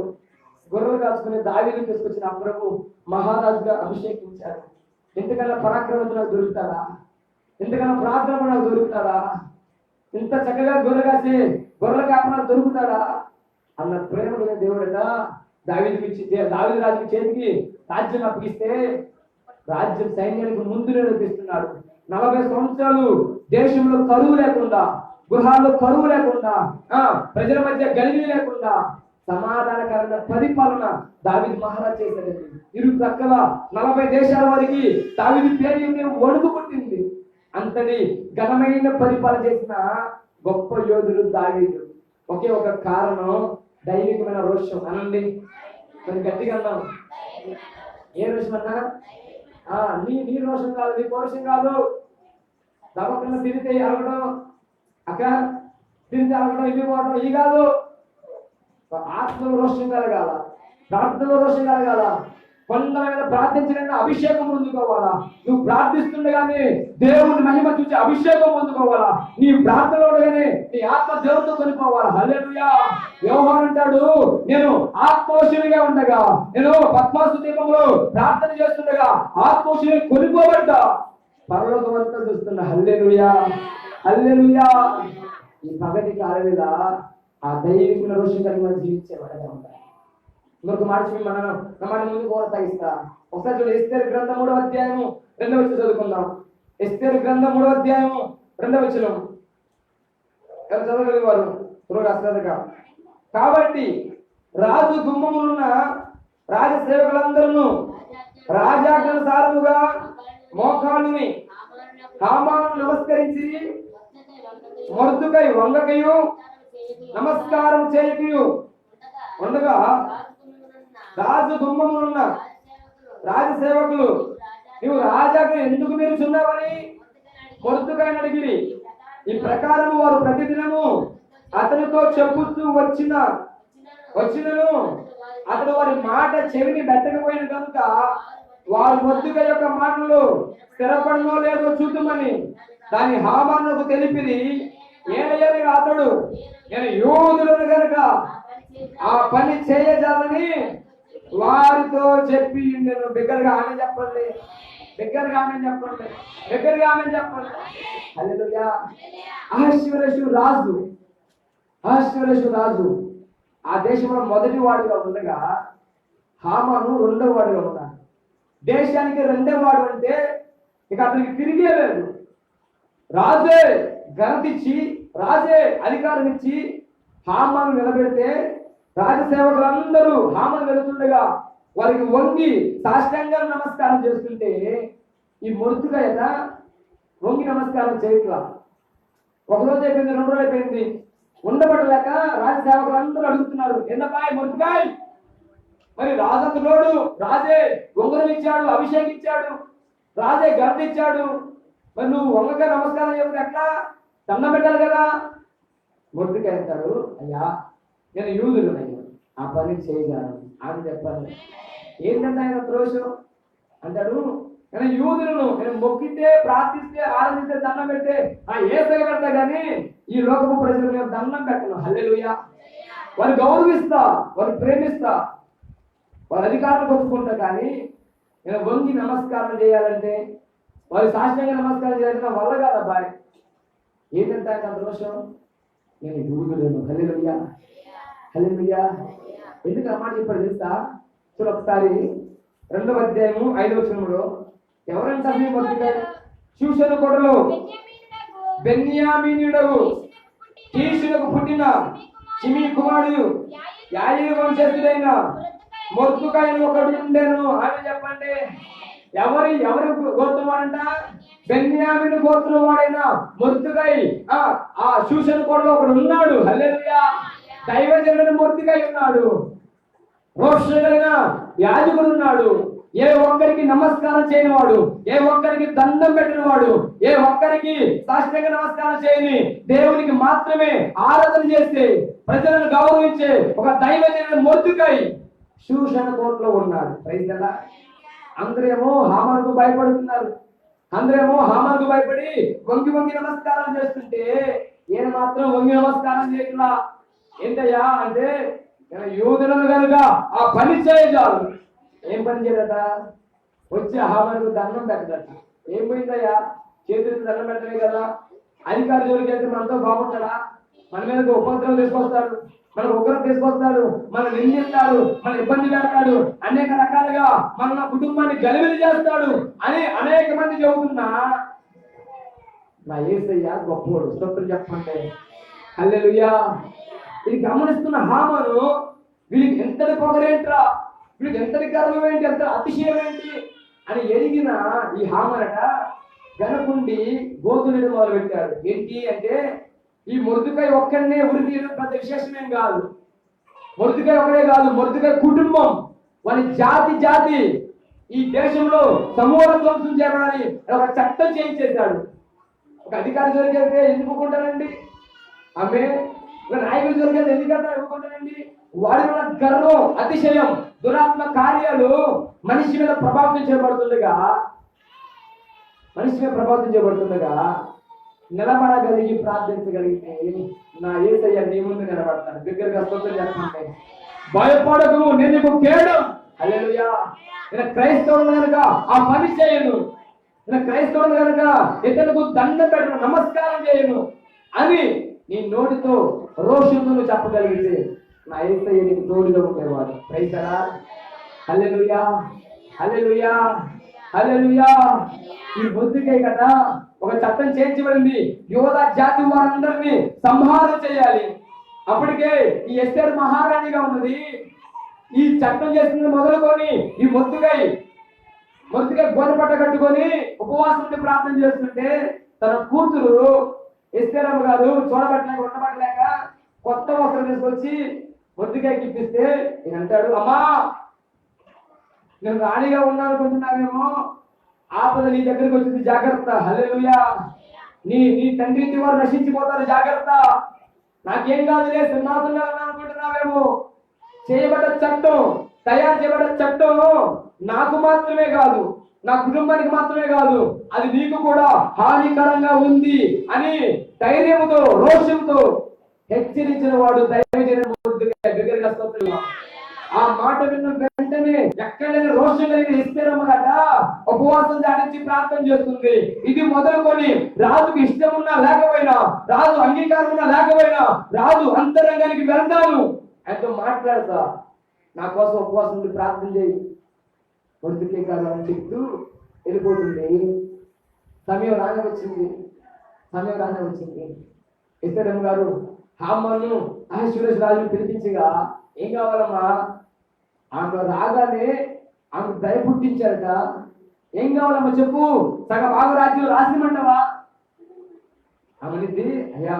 S1: గొర్రెలు కాసుకుని దావీదు తీసుకొచ్చిన ఆ ప్రభు మహారాజుగా అభిషేకించాడు. ఎంతకన్నా పరాక్రమంతో నాకు దొరుకుతాడా, ఎంతకన్నా ప్రార్థన నాకు దొరుకుతాడా, ఇంత చక్కగా గొర్రెల కాపలా దొరుకుతాడా అన్న ప్రేమ దేవుడట దావీదు రాజుకి చేతికి రాజ్యం అప్పగిస్తే రాజ్యం సైన్యానికి ముందు నడిపిస్తున్నాడు. 40 సంవత్సరాలు దేశంలో కరువు లేకుండా, గృహాల్లో కరువు లేకుండా, ప్రజల మధ్య గలిబి లేకుండా సమాధానకరమైన పరిపాలన దావీదు మహారాజు చేశాడండి. ఇరు ప్రక్కల 40 దేశాల వారికి దావీదు పేరు వణుకు పుట్టింది. అంతటి ఘనమైన పరిపాలన చేసిన గొప్ప యోధుడు దావీదు. ఒకే ఒక కారణం, దైవికమైన రోషం. అనండి మరి గట్టిగా అన్నాం. ఏ రోషం అన్నా? నీ రోషం కాదు, నీ పౌరుషం కాదు. దవకన్నా తిరిగితే అలగడం, తిరిగితే అలగడం, ఇది పోవడం, ఇది కాదు. ఆత్మలో రోషం కలగాల, ప్రార్థనలో రోషం కలగాల, కొండ మీద ప్రార్థించడానికి అభిషేకం పొందుకోవాలా. నువ్వు ప్రార్థిస్తుండగానే దేవుని మహిమ చూసి అభిషేకం పొందుకోవాలా. నీ ప్రార్థనలో ఉండగానే నీ ఆత్మ దేవుడితో కొనిపోవాలా. హల్లెలూయా. యోహాను అంటాడు, నేను ఆత్మవశునిగా ఉండగా, నేను పద్మాసు దీపంలో ప్రార్థన చేస్తుండగా ఆత్మవశుని కొనిపోబడ్డా, పరలోకమంతా చూస్తున్నా. హల్లెలూయా. హల్లెలూయా. ఈ పగటి కాలం మీద ఆ దైవికుల రోషం కలిగి మనం జీవించేవాడుగా ఉంటాయి. ఇంకొక మాట మన ముందు కొనసాగిస్తా. ఒకసారి చూడండి, ఎస్తేరు గ్రంథం 3వ అధ్యాయము 2వ వచనం చదువుకుందాం. ఎస్తేరు గ్రంథం 3వ అధ్యాయము 2వ వచనం. ఎవరు చదవగలిగేవారు? త్వరగా కాబట్టి రాజు గుమ్మములున్న రాజసేవకులందరూ రాజాజ్ఞానుసారముగా మోకాళ్ళుని హామాను నమస్కరించి మొర్దుకై వంగకయు నమస్కారం చేయకయు ఉండగా రాజు గుమ్మములున్న రాజసేవకులు నీవు రాజాకు ఎందుకు నిలుచున్నావని మొర్దుకైని అడిగిరి. ఈ ప్రకారం వారు ప్రతిదినము అతనితో చెప్పుతూ వచ్చినను అతడు వారి మాట చెవిని పెట్టకపోయిన కనుక వారు మొర్దుకై యొక్క మాటలు స్థిరపడనో లేదో చూద్దామని దాని హామానుకు తెలిపిది. ఏనయ్యని అతడు నేను యూదులను కనుక ఆ పని చేయజాలని వారితో చెప్పి నేను బిగ్గరగా ఆమె చెప్పండి, బిగ్గరగా ఆమె చెప్పండి, బిగ్గరగా ఆమె చెప్పండి. హల్లెలూయా. అహష్వేరోషు రాజు ఆ దేశంలో మొదటి వాడిగా ఉండగా హామాను రెండవ వాడిగా ఉన్నాడు. దేశానికి రెండవ వాడు అంటే ఇక అతనికి తిరిగే లేదు. రాజే ఘనతిచ్చి రాజే అధికారం ఇచ్చి హామాను నిలబెడితే రాజసేవకులందరూ హామాను వెళుతుండగా వారికి వంగి సాష్టాంగ నమస్కారం చేస్తుంటే ఈ మొర్దుకై వంగి నమస్కారం చేయట్లా. ఒకరోజు అయిపోయింది, 2 రోజులు అయిపోయింది, ఉండబడలేక రాజసేవకులందరూ అడుగుతున్నారు, ఎందపాయ్ మొర్దుకై, మరి రాజంతుడు రాజే ఉంగరం ఇచ్చాడు, అభిషేకం ఇచ్చాడు, రాజే ఘనత ఇచ్చాడు, మరి నువ్వు వంగక నమస్కారం చేయకపోతే ఎట్లా? దండం పెట్టాలి కదా. మొర్దుకై అంటాడు, అయ్యా నేను యూదులు అయ్యా ఆ పని చేయగలను అని చెప్పాను. ఏంటంటే ఆయన ద్రోషం అంటాడు, నేను యూదులను నేను మొక్కితే ప్రార్థిస్తే ఆరాధిస్తే దండం పెడితే ఏసై పెడతా కానీ ఈ లోకపు ప్రజలు నేను దండం పెట్టను. హల్లెలూయా. వారు గౌరవిస్తా, వారు ప్రేమిస్తా, వారి అధికారులు ఒప్పుకుంటా, కానీ నేను వంగి నమస్కారం చేయాలంటే వారి సాష్టాంగ నమస్కారం చేయాలంటే నా వల్ల కాదు అబ్బాయి. ఏంటంటే ఆయన దోషం, నేను యూదులను. హల్లెలూయా, హల్లెలూయా. ఎందుకు ఆ మాట చెప్పాడు తెలుసా? చూడు ఒకసారి 2వ అధ్యాయము 5వ వచనంలో ఎవరంటే మొర్దుకై షూషను కొడలో బెన్యామీనుడవు కీషునకు పుట్టిన షిమీ కుమారుడు యాయీరు వంశస్థుడైన మొర్దుకై ఒకడు ఉండెను. అని చెప్పండి. ఎవరి గోత్రం వాడంట? బెన్యామీను గోత్రం వాడైన మొర్దుకై ఆ షూషను కొడలో ఒకడు ఉన్నాడు. హల్లెలూయా. దైవజనుడైన మొర్దుకై ఉన్నాడు, రోషుడైన యాజకుడు ఉన్నాడు. ఏ ఒక్కరికి నమస్కారం చేయని వాడు, ఏ ఒక్కరికి దండం పెట్టిన వాడు, ఏ ఒక్కరికి సాష్టాంగ నమస్కారం చేయని దేవునికి మాత్రమే ఆరాధన చేస్తే ప్రజలను గౌరవించే ఒక దైవజనుడైన మొర్దుకై షూషను కోటలో ఉన్నాడు. Praise the Lord. అందరేమో హామానుకు భయపడుతున్నారు, అందరేమో హామానుకు భయపడి వంగి నమస్కారం చేస్తుంటే ఈయన మాత్రం వంగి నమస్కారం చేయట్లా. ఏంటయ్యా అంటే యూదులను కనుక ఆ పని చేయజాలు. ఏం పని చేయదట? వచ్చి హామానుకు దండం పెట్టదట. ఏం పోయిందయ్యా? చేతులకు దండం పెట్టలే కదా. అధికారి జోలికి వెళ్తే మనతో బాగుంటాడా? మన మీద ఉపద్రవం తీసుకొస్తాడు, మన ఉగ్రం తీసుకొస్తాడు, మన నిందిస్తాడు, మన ఇబ్బంది పెడతాడు, అనేక రకాలుగా మన కుటుంబాన్ని గలిబిలి చేస్తాడు అని అనేక మంది చెబుతున్నా నా యేసయ్య గొప్పవాడు. స్తోత్రం చెప్పండి. హల్లెలూయా. ఇది గమనిస్తున్న హామాను వీళ్ళకి ఎంతటి పొగరేంట్రా, వీళ్ళకి ఎంతటి గర్వం ఏంటి, ఎంత అతిశయం ఏంటి అని ఎరిగిన ఈ హామానట గనుకుండి గోతులను మొదలు పెట్టాడు. ఏంటి అంటే ఈ మొర్దుకై ఒక్కడనే ఉరికి పెద్ద విశేషమేం కాదు. మొర్దుకై ఒకడే కాదు, మొర్దుకై కుటుంబం, వారి జాతి ఈ దేశంలో సమూల ధ్వంసం చేయమని ఒక చట్టం చేయించేశాడు. ఒక అధికారి దొరికితే ఎందుకు ఒప్పుకుంటారండి? ఆమె ఒక నాయకుడు దొరికితే ఎందుకంటే ఒప్పుకుంటారండి? వాడి వల్ల గర్వం, అతిశయం, దురాత్మ కార్యాలు మనిషి మీద ప్రభావితం చేయబడుతుండగా నిలబడగలిగి ప్రార్థించగలిగితే నా యేసయ్య నీ ముందు నిలబడతాను. దగ్గరగా స్తోత్రం చెప్పండి. భయపడకు, నేను నీకు కేడం. హల్లెలూయా. నేను క్రైస్తవుడు కనుక ఆ పని చేయను, నేను క్రైస్తవుడు కనుక ఇతరులకు దండం పెట్టను, నమస్కారం చేయను అని నీ నోటితో రోషంతో చెప్పగలిగితే నా యేసయ్య నీకు తోడుగా ఉండేవాడు. Praise the Lord. హల్లెలూయా, హల్లెలూయా, హల్లెలూయా. ఈ మొర్దుకై కదా ఒక చట్టం చేయించబడింది. యోధా జాతి వారందరినీ సంహారం చేయాలి. అప్పటికే ఈ ఎస్తేరు మహారాణిగా ఉన్నది. ఈ చట్టం చేస్తుంది మొదలుకొని ఈ మొద్దుకై గోనపట్ట కట్టుకొని ఉపవాసం ఉండి ప్రార్థన చేస్తుంటే తన కూతురు ఎస్తేరమ్మ గారు చూడబట్టలేక ఉండబట్టలేక కొత్త వస్త్రం తీసుకొచ్చి మొద్దుకాయకి ఇప్పిస్తే ఈయన అంటాడు, అమ్మా నేను రాణిగా ఉన్నానుకుంటున్నావేమో, ఆపద నీ దగ్గరికి వచ్చింది, జాగ్రత్త. హల్లెలూయా. నీ నీ తండ్రి ఇంటి వారు నశించిపోతారు, జాగ్రత్త. నాకేం కాదులే, సింహాసనంగా ఉన్నాను అనుకుంటున్నావేమో. చేయబడ్డ చట్టం, తయారు చేయబడ్డ చట్టం నాకు మాత్రమే కాదు, నా కుటుంబానికి మాత్రమే కాదు, అది నీకు కూడా హానికరంగా ఉంది అని ధైర్యంతో రోషంతో హెచ్చరించిన వాడు దైవజనుడు. ఆ మాట విన్న వెంటనే ఎక్కడైనా రోషం కలిగిన ఎస్తేరమ్మ గట ఉపవాసం దాటించి ప్రార్థన చేస్తుంది. ఇది మొదలుకొని రాజుకి ఇష్టం ఉన్నా లేకపోయినా, రాజు అంగీకారం ఉన్నా లేకపోయినా, రాజు అంతరంగానికి వెళ్తాను ఆయనతో మాట్లాడతా, నా కోసం ఉపవాసం ఉండి ప్రార్థన చేయి. మొదటికే కాదు అని చెప్తూ వెళ్ళిపోతుంది. సమయం రానే వచ్చింది. ఎస్తేరమ్మ గారు హామాను అహష్వేరోషు రాజును పిలిపించగా, ఏం కావాలమ్మా? ఆమె రాగానే ఆమె దయ పుట్టించారట. ఏం కావాలమ్మా చెప్పు, సగం రాజ్యం రాసిమంటావా? ఆమెనింది, అయ్యా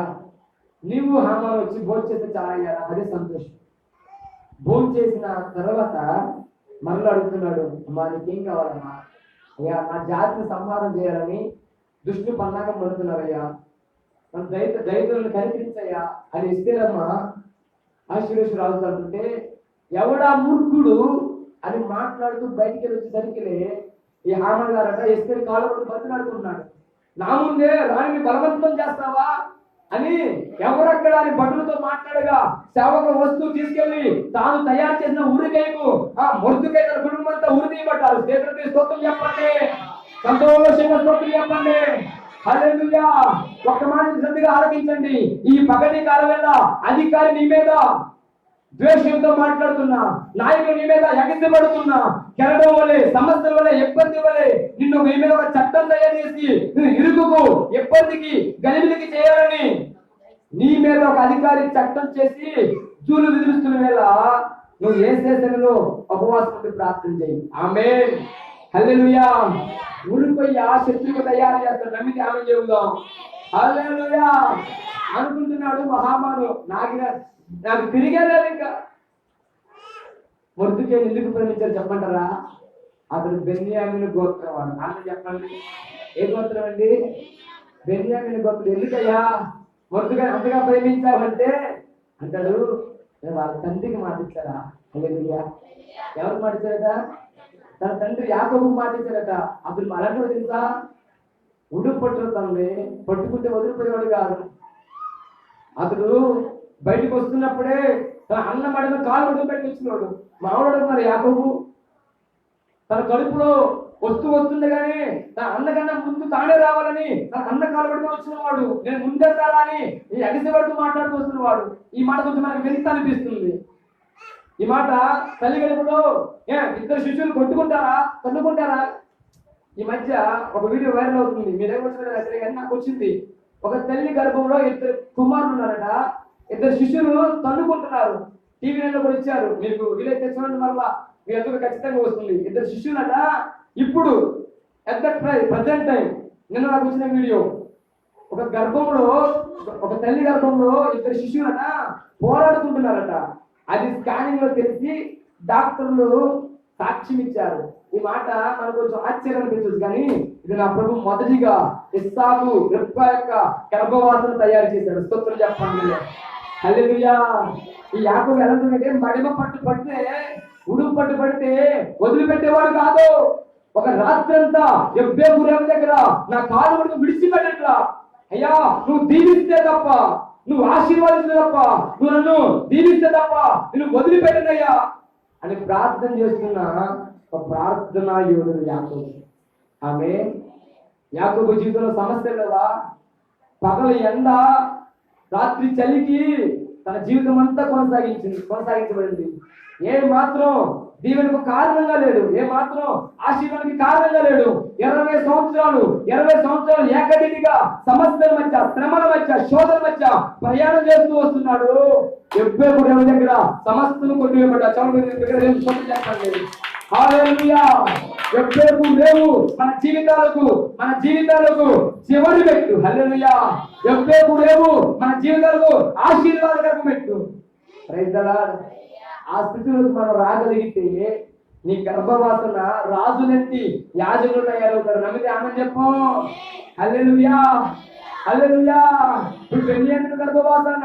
S1: నీవు హామాను వచ్చి భోజనం చేస్తే చాలా అయ్యా, అదే సంతోషం. భోజనం చేసిన తర్వాత మరలా అడుగుతున్నాడు, అమ్మా నీకేం కావాలమ్మా? అయ్యా నా జాతిని సంహారం చేయాలని దుష్టుని పన్నాగం పడుతున్నారయ్యా, మన దైతులను కనిపించయ్యా అని ఎస్తేరమ్మ అహష్వేరోషు రాజు అంటుంటే, ఎవడా మూర్ఖుడు అని మాట్లాడుతూ బయటికి వచ్చేసరికి ఈ హామాన్ గారట ఎస్తేరు కాళ్ళు పట్టు బతిలాడుతున్నాడు. నా ముందే రాణిని బలవంతం చేస్తావా అని ఎవరక్కడ అని భటులతో మాట్లాడగా, సేవకులు వస్తువు తీసుకెళ్లి తాను తయారు చేసిన ఉరికైకు ఆ మొద్దుకై తన కుటుంబంతో ఉరి తీయబడ్డారు. దేవునికి స్తోత్రం చెప్పండి, సంతోషంగా స్తోత్రం చెప్పండి. హల్లెలూయా. ఒక్క మాట శ్రద్ధగా ఆలకించండి. ఈ పగటి కాలం వల్ల అధికారి నీ మీద ద్వేషంతో మాట్లాడుతున్నా, నాయకులు నీ మీద ఎగసిపడుతున్నా, కెరడం వల్లే, సమస్యల వల్ల, ఇబ్బంది వల్లే నిన్ను మీ మీద ఒక చట్టం తయారు చేసి ఇరుకుకు, ఇబ్బందికి, గలిబిలికి చేయాలని నీ మీద ఒక అధికారి చట్టం చేసి జూలు విధిస్తున్న వేళ నువ్వు ఏ శేషంలో ఉపవాసం ఉండి ప్రార్థన చేయి. ఆమేన్. హల్లెలూయా. ఊరిపోయి శత్రువు తయారు చేస్తాడు, నమ్మితే ఆమె చెబుదాం. హల్లెలూయా అనుకుంటున్నాడు మహామాను. నాకు తిరిగేలేదు. ఇంకా మొద్దుకే ఎందుకు ప్రేమించారు చెప్పంటారా? అతడు బెన్యామీను గోత్రం వాడు. అన్న చెప్పండి, ఏ గోత్రం అండి? బెన్యామీను గోత్రం. ఎందుకయ్యా మొద్దుగా అంతగా ప్రేమించావంటే అంటాడు, వాళ్ళ తండ్రికి మాటిచ్చారా? హల్లెలూయా. ఎవరు మాటిచ్చారట? తన తండ్రి యాకోబుకు మాటిచ్చారట. అతడు అలాంటి తెలుసా? ఉడుపు పట్టుడు తనని పట్టుకుంటే వదిలిపోయేవాడు కాదు. అతడు బయటకు వస్తున్నప్పుడే తన అన్న మడిలో కాలు ఉడుకు బయటకు వచ్చినాడు. మామూలు మరి యాకోబు తన కడుపులో వస్తుండగానే తన అన్నకన్నా ముందు తానే రావాలని తన అన్న కాలు పడుకొని వచ్చిన వాడు, నేను ముందెళ్తారా అని ఈ అడిసేవాడితో మాట్లాడుతూ వస్తున్నవాడు. ఈ మాట కొంచెం మనకు వింత అనిపిస్తుంది. ఈ మాట తల్లి గడుపులో ఇద్దరు శిష్యులు కొట్టుకుంటారా, తన్నుకుంటారా? ఈ మధ్య ఒక వీడియో వైరల్ అవుతుంది, మీ దగ్గర వచ్చిన కానీ నాకు వచ్చింది. ఒక తల్లి గర్భంలో ఇద్దరు కుమారులు ఉన్నారట. ఇద్దరు శిష్యులు తన్నుకుంటున్నారు. టీవీలో కూడా ఇచ్చారు, మీకు వీలైతే చూడండి, మరలా మీ అందరూ ఖచ్చితంగా వస్తుంది. ఇద్దరు శిష్యులట ఇప్పుడు ఎట్ దట్ ప్రజెంట్ టైం నిన్న నాకు వచ్చిన వీడియో. ఒక తల్లి గర్భంలో ఇద్దరు శిష్యులట పోరాడుకుంటున్నారట. అది స్కానింగ్ లో తెలిసి డాక్టర్లు సాక్ష్యం ఇచ్చారు. ఈ మాట మనకు కొంచెం ఆశ్చర్యం అనిపించదు, కానీ ఇది నా ప్రభు మొదటిగా ఇస్సాకు రెబ్కా యొక్క గర్భవాసను తయారు చేశాడు. స్తోత్రం చెప్పండి. హల్లెలూయా. ఈ యాకోబు ఎలా ఉంటుందంటే మడిమ పట్టు పడితే, ఉడుపు పట్టు పడితే వదిలిపెట్టేవాడు కాదు. ఒక రాత్రంతా ఎబ్బేపురం దగ్గర నా కాలు వరకు విడిచిపెట్టట్లా. అయ్యా నువ్వు దీవిస్తే తప్ప, నువ్వు ఆశీర్వాదిస్తే తప్ప, నువ్వు నన్ను దీవిస్తే తప్ప నువ్వు వదిలిపెట్టనయ్యా అని ప్రార్థన చేస్తున్న ఒక ప్రార్థనా యోధుడు యాకోబు. ఆమె యాకోబు జీవితంలో సమస్యలు లేవా? పగల ఎండ, రాత్రి చలికి తన జీవితం అంతా కొనసాగించబడింది. ఏ మాత్రం దీవెనకు కారణంగా లేడు, ఏ మాత్రం ఆశీర్వాదానికి కారణంగా లేడు. 20 సంవత్సరాలు ఏకదిటిగా సమస్యల మధ్య, శ్రమల మధ్య, శోధన మధ్య ప్రయాణం చేస్తూ వస్తున్నాడు. ఎబ్బేపుడు దేవుని దగ్గర సమస్తను కొట్టివేయబడ్డా. చెప్పండి హల్లెలూయా. ఎబ్బేపుడు లేవు మన జీవితాలకు చివరి పెట్టు. హల్లెలూయా. ఎబ్బేపుడు లేవు మన జీవితాలకు ఆశీర్వాదకరమైన పెట్టు. Praise the Lord. ఆ స్థితిలోకి మనం రాగలిగితే నీ గర్భవాసన రాజులెత్తి యాజకులు తయారవుతారు. నమ్మితే ఆమె చెప్పు. హల్లెలూయా. హల్లెలూయా. ఇప్పుడు పెళ్లి గర్భవాసన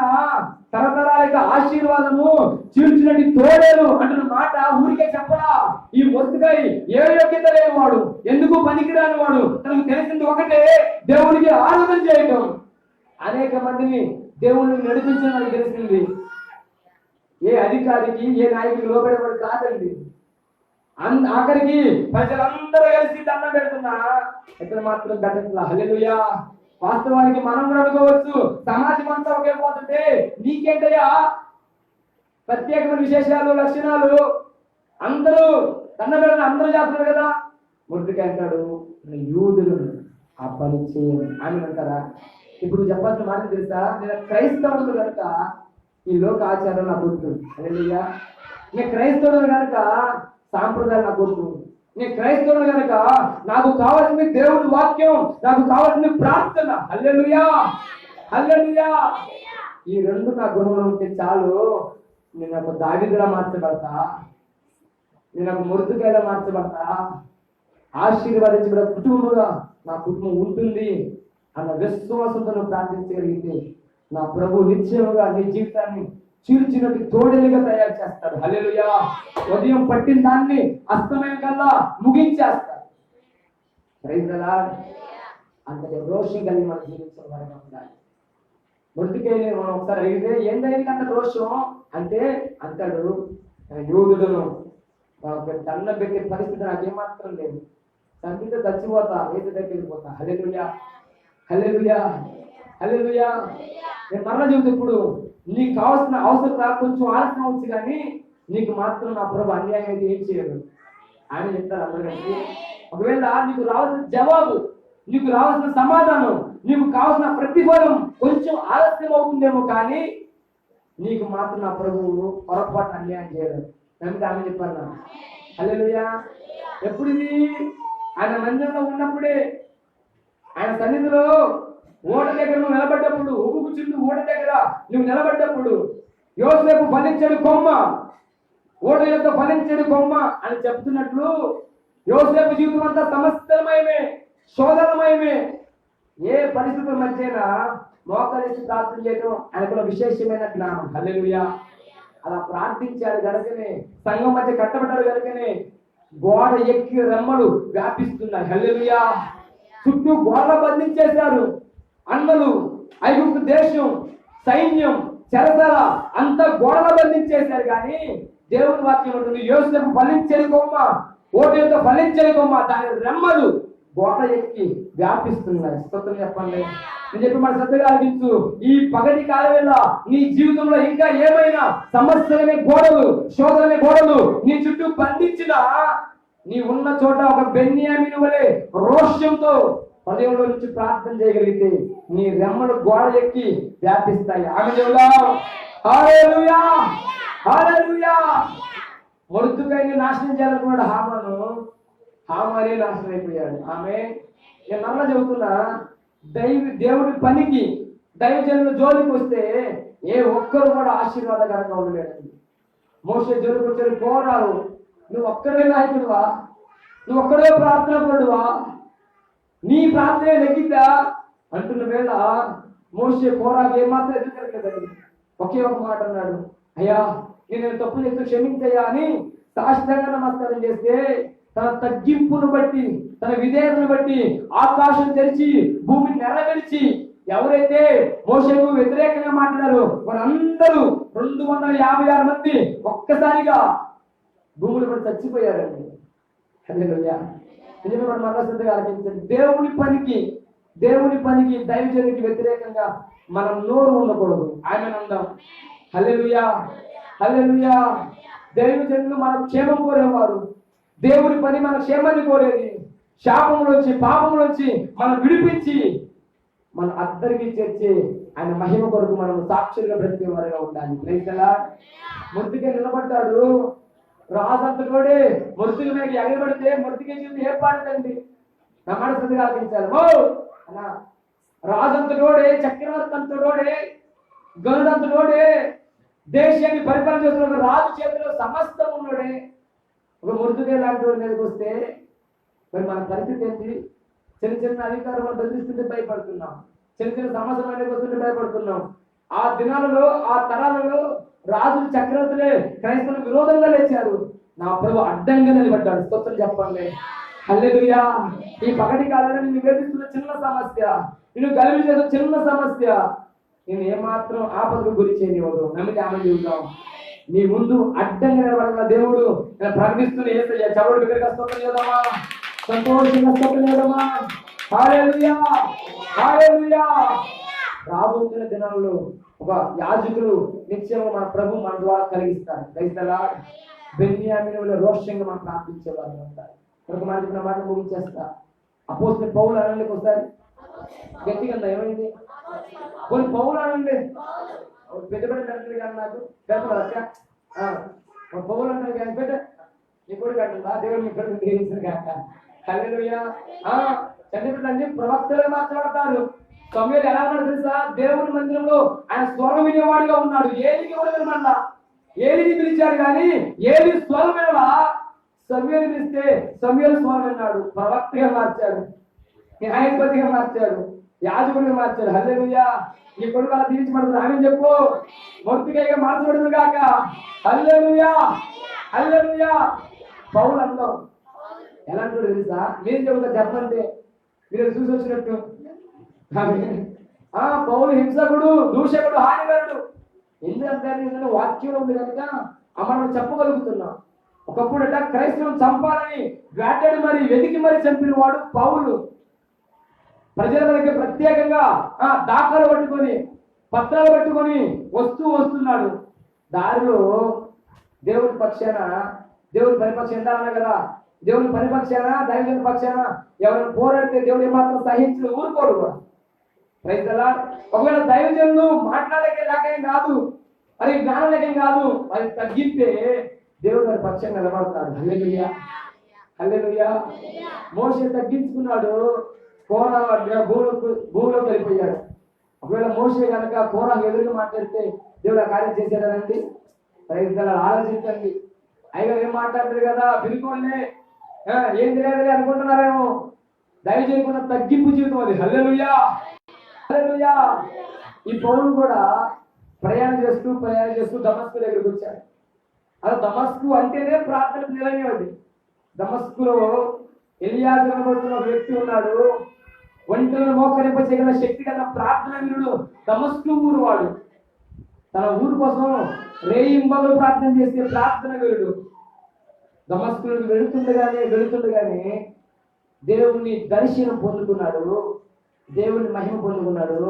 S1: తరతరాల ఆశీర్వాదము చీల్చినట్టు తోడేలు అంటున్న మాట ఊరికే చెప్పరా. ఈ మొత్తుకై ఏ యోగ్యత లేని వాడు, ఎందుకు పనికిరాని వాడు, తనకు తెలిసింది ఒకటే, దేవుడికి ఆరాధన చేయటం. అనేక మందిని దేవుడిని నడిపించడం నాకు తెలిసింది. ఏ అధికారికి, ఏ నాయకుడికి లోపడేవాడు కాదండి. ఆఖరికి ప్రజలందరూ కలిసి దండం పెడుతున్నా ఇక్కడ మాత్రం గట్టట్లా. హల్లెలూయా. వాస్తవానికి మనం కూడా అనుకోవచ్చు, సమాజం అంతా ఒకే పోతుంటే నీకేంటయ్యా ప్రత్యేకమైన విశేషాలు, లక్షణాలు, అందరూ దండం పెడతారు, అందరూ చేస్తున్నారు కదా. ముద్దుగా అంటాడు, యూదులు ఆ పని చేయను అని అంటారా? ఇప్పుడు చెప్పాల్సిన మాట తెలుసా, నేను క్రైస్తవుడు కనుక ఈ లోక ఆచారం నాకు వద్దు. హల్లెలూయా. నేను క్రైస్తవుడు కనుక సాంప్రదాయాలు నాకు వద్దు. నేను క్రైస్తవుడు కనుక నాకు కావాల్సింది దేవుడి వాక్యం, నాకు కావాల్సింది ప్రార్థన. హల్లెలూయా. హల్లెలూయా. ఈ రెండు నా గృహంలో ఉంటే చాలు. నేను ఒక దావీదులా మార్చబడతా, నేను ఒక మురుదుకాయలా మార్చబడతా, ఆశీర్వాదించబడ కుటుంబంగా నా కుటుంబం ఉంటుంది అన్న విశ్వాసంతో ప్రార్థించగలిగితే నా ప్రభు నిశ్చయముగా నీ జీవితాన్ని చీల్చినట్టు తోడేలుగా తయారు చేస్తాడు. హల్లెలూయా. ఉదయం పట్టిన దాన్ని అస్తమయం కల్లా ముగించేస్తాడు. Praise the lord. అంతటి రోషం కలిగి మనం జీవించడం వరకు ఉండాలి. మొదటికెళ్ళి మనం ఒకసారి అడిగితే ఏంటంటే అంత రోషం అంటే అంటాడు, యూదులను దండం పెట్టే పరిస్థితి నాకేమాత్రం లేదు, సంగీత చచ్చిపోతా, ఏది దగ్గరికి పోతా. హల్లెలూయా. హల్లెలూయా. హల్లెలూయా. నేను మరణ చెబుతా, ఇప్పుడు నీకు కావాల్సిన అవసరం కొంచెం ఆలస్యం అవచ్చు, కానీ నీకు మాత్రం నా ప్రభు అన్యాయం అయితే ఏం చేయదు ఆయన చెప్తారు అందరికీ. ఒకవేళ నీకు రావాల్సిన జవాబు, నీకు రావాల్సిన సమాధానం, నీకు కావాల్సిన ప్రతిఫలం కొంచెం ఆలస్యం అవుతుందేమో, కానీ నీకు మాత్రం నా ప్రభువు పొరపాటు అన్యాయం చేయలేదు. నమ్మితే ఆమె చెప్పాను. హల్లెలూయా. ఎప్పుడు ఇది? ఆయన మందిరంలో ఉన్నప్పుడే, ఆయన సన్నిధిలో ఓట దగ్గర నువ్వు నిలబడ్డప్పుడు, ఉప్పుకు చుట్టూ ఓట దగ్గర నువ్వు నిలబడ్డప్పుడు, యోసేపు ఫలించడు కొమ్మ, ఓట యొక్క ఫలించడు కొమ్మ అని చెప్తున్నట్లు యోసేపు జీవితం అంతా సమస్తమయమే, శోధనమయమే. ఏ పరిస్థితుల మధ్యన మోకరించి ప్రార్థన చేయడం ఆయనకున్న విశేషమైన జ్ఞానం. హల్లెలూయా. అలా ప్రార్థించాడు కనుకనే, సంఘం మధ్య కట్టబడ్డాడు కనుకనే గోడ ఎక్కి రెమ్మలు వ్యాపిస్తున్నాయి. హల్లెలూయా. చుట్టూ గోడ బంధించేశారు. అన్నలు, ఐగుప్తు దేశం, సైన్యం, చెరసల అంతా గోడలు బంధించేశారు. కానీ దేవుని వాక్యం ఉంటుంది, యోసేపు ఫలించని కొమ్మ, ఓటు యొక్క ఫలించని కొమ్మ, దాని రెమ్మలు గోడ ఎక్కి వ్యాపిస్తున్నాయి. స్తోత్రం చెప్పండి. నేను చెప్పి మన శ్రద్ధగా ఆలకించు. ఈ పగటి కాలవేళ నీ జీవితంలో ఇంకా ఏమైనా సమస్యలనే గోడలు, శోధననే గోడలు నీ చుట్టూ బంధించినా, నీ ఉన్న చోట ఒక బెన్యామీను వలె రోషంతో హృదయంలో నుంచి ప్రార్థన చేయగలిగితే నీ రెమ్మలు గోడ ఎక్కి వ్యాపిస్తాయి. ఆమె హల్లెలూయా. హల్లెలూయా. మొర్దెకైని నాశనం చేయాలనుకున్నాడు హామానే నాశనం అయిపోయాడు. ఆమె నేను మరలా చెబుతున్నా, దేవుడి పనికి దైవజనుల జోలికి వస్తే ఏ ఒక్కరు కూడా ఆశీర్వాదకరంగా ఉండలేడు. మోషే జోలికి వచ్చారు, పోరాడు, నువ్వు ఒక్కడే నాయకుడువా, నువ్వు ఒక్కడే ప్రార్థన పడువా, నీ ప్రార్థనే లెక్కిద్దా అంటున్న వేళ మోషే పోరాకు ఏమాత్రం ఎదుగుతలేదండి. ఒకే ఒక మాట అన్నాడు, అయ్యా నేను తప్పు చేస్తూ క్షమించయ్యా అని సాష్టాంగ నమస్కారం చేస్తే తన తగ్గింపును బట్టి, తన విధేయతను బట్టి ఆకాశం తెరిచి భూమిని నెరవేర్చి ఎవరైతే మోషేకు వ్యతిరేకంగా మాట్లాడారో వారందరూ 256 మంది ఒక్కసారిగా భూములు కూడా చచ్చిపోయారండి. హల్లెలూయా. మరలా ఆలోచించండి. దేవుని పనికి దైవజనునికి వ్యతిరేకంగా మనం నోరు ఉండకూడదు. ఆయన అందాం. హల్లెలూయా. హల్లెలూయా. దైవజనులు మన క్షేమం కోరేవారు. దేవుని పని మన క్షేమాన్ని కోరేది. శాపంలోంచి పాపంలోంచి మనం విడిపించి మన అందరికీ చేర్చి ఆయన మహిమ కొరకు మనం సాక్షులుగా బ్రతికేవారుగా ఉండాలి. Praise the lord. మొర్దెకై నిలబడ్డాడు. రాజంతటోడే మొర్దెకై మీద ఎగబడితే మొర్దెకై జీవితం ఏర్పడదండి. నా మనసు ఆలోచించాలి. అన్నా రాజంతటోడే, చక్రవర్తి అంతటోడే, గరుడంతటోడే, దేశాన్ని పరిపాలన చేస్తున్న రాజు చేతిలో సమస్తం ఉన్నాడే ఒక మొర్దెకై లాంటి వాడి మీదకి వస్తే మరి మన పరిస్థితి ఏంటి? చిన్న చిన్న అధికారులు బెదిరిస్తుంటే భయపడుతున్నాం. చిన్న చిన్న సమస్యలు వస్తుంటే భయపడుతున్నాం. ఆ దినాలలో, ఆ తరాలలో రాజులు చక్రవర్తులే క్రైస్తవులకు విరోధంగా లేచారు. నా ప్రభు అడ్డంగా నిలబడ్డాడు. స్తోత్రం చెప్పండి. హల్లెలూయా. ఈ పగటి కాలంలో నిన్ను వేధిస్తున్న చిన్న సమస్య, నిన్ను గలిబి చేసిన చిన్న సమస్య నేను ఏమాత్రం ఆపదకు గురి చేయనివ్వదు. నమ్మితే ఆమె చెబుతాం. నీ ముందు అడ్డంగా నిలబడిన దేవుడు నేను ప్రకటిస్తున్న యేసయ్య. చవడు దగ్గరగా స్తోత్రం చేద్దామా? సంతోషంగా స్తోత్రం చేద్దామా? హల్లెలూయా, హల్లెలూయా. రాబోతున్న దినాల్లో ఒక యాజకులు నిత్యంగా మన ప్రభు మన ద్వారా కలిగిస్తారు. క్రైస్తలా బెన్యామీనుల రోషంగా మనం ప్రార్థించేవారు ఉంటారు. ఒక మాట చెప్పిన మాట ముగించేస్తా. అపోస్తలుడైన పౌలు అనండి ఒకసారి గట్టిగా. ఏమైంది? కొన్ని పౌలు అనండి. పెద్ద పెద్ద తండ్రి కానీ నాకు పెద్ద పౌలు అంటారు కానీ పెద్ద నీ కొడుకు అంటుందా? దేవుడు నీ కొడుకు దీవించిన కాక. హల్లెలూయా. చంద్రుడండి ప్రవక్తలే మాట్లాడతారు. సమూయేలు ఎలా ఉన్నాడు తెలుసా? దేవుని మందిరంలో ఆయన స్వరం వినేవాడిగా ఉన్నాడు. ఏలికి ఇవ్వలేదన్నమాట. ఏలిని పిలిచాడు కానీ ఏలి స్వరం వినలా. సమూయేలు పిలిస్తే సమూయేలు స్వరం విన్నాడు. ప్రవక్తగా మార్చాడు, న్యాయాధిపతిగా మార్చాడు, యాజకుడిగా మార్చాడు. హల్లెలూయా. నీ కొడుకు అలా దీవించబడుతుంది. ఆమె చెప్పు. మొర్దెకైగా మార్చబడుతుంది కాక. హల్లెలూయా, హల్లెలూయా. పౌలు అందం ఎలాంటి తెలుసా? మీరు చెబుతా చెప్పండి, మీరు చూసి వచ్చినట్టు. పౌలు హింసకుడు, దూషకుడు, హానికరుడు. ఎందుకంటే వాక్యం ఉంది కనుక మనం చెప్పగలుగుతున్నాం. ఒకప్పుడు క్రైస్తవం చంపాలని వేటాడి మరి వెతికి మరి చంపిన వాడు పౌలు. ప్రజల దగ్గర ప్రత్యేకంగా దాఖలు పట్టుకొని పత్రాలు పట్టుకొని వస్తున్నాడు. దారిలో దేవుని పక్షాన, దేవుని పరిపక్షాన అన్నా కదా, దేవుని పరిపక్షాన, దైవజన పక్షాన ఎవరైనా పోరాడితే దేవుడు ఏమాత్రం సహించి ఊరుకోడు కూడా. Praise the Lord. ఒకవేళ దైవజనులు మాట్లాడలేకే లేకేం కాదు, మరి జ్ఞానం లేకేం కాదు, అది తగ్గితే దేవుడు వారి పక్షాన్ని నిలబడతాడు. హల్లెలూయా, హల్లెలూయా. మోషే తగ్గించుకున్నాడు. కోరా భూమిలో వెళ్ళిపోయాడు. ఒకవేళ మోషే కనుక కోరా ఎదురుగా మాట్లాడితే దేవుడు ఆ కార్యం చేశాడనండి. Praise the lord. ఆలోచించండి. అయ్యో ఏం మాట్లాడతారు కదా, పిలుకోండి, ఏం తెలియదు అనుకుంటున్నారేమో. దయచేయకుండా తగ్గింపు జీవితం అది. హల్లెలూయా, హల్లెలూయా. ఈ పౌలు కూడా ప్రయాణం చేస్తూ దమస్కు దగ్గరికి వచ్చాడు. అలా దమస్కు అంటేనే ప్రార్థన నిలనేది. దమస్కులో ఎలియాజరు అనబడుతున్న ఒక వ్యక్తి ఉన్నాడు. ఒంటెలను మోకరింపచేయగల శక్తి గల ప్రార్థన వీరుడు. దమస్కు ఊరు వాడు. తన ఊరు కోసం రేయింబగలు ప్రార్థన చేసే ప్రార్థన వీరుడు. దమస్కులకు వెళుతుండగానే దేవుని దర్శనం పొందుకున్నాడు, దేవుని మహిమ పొందుకున్నాడు.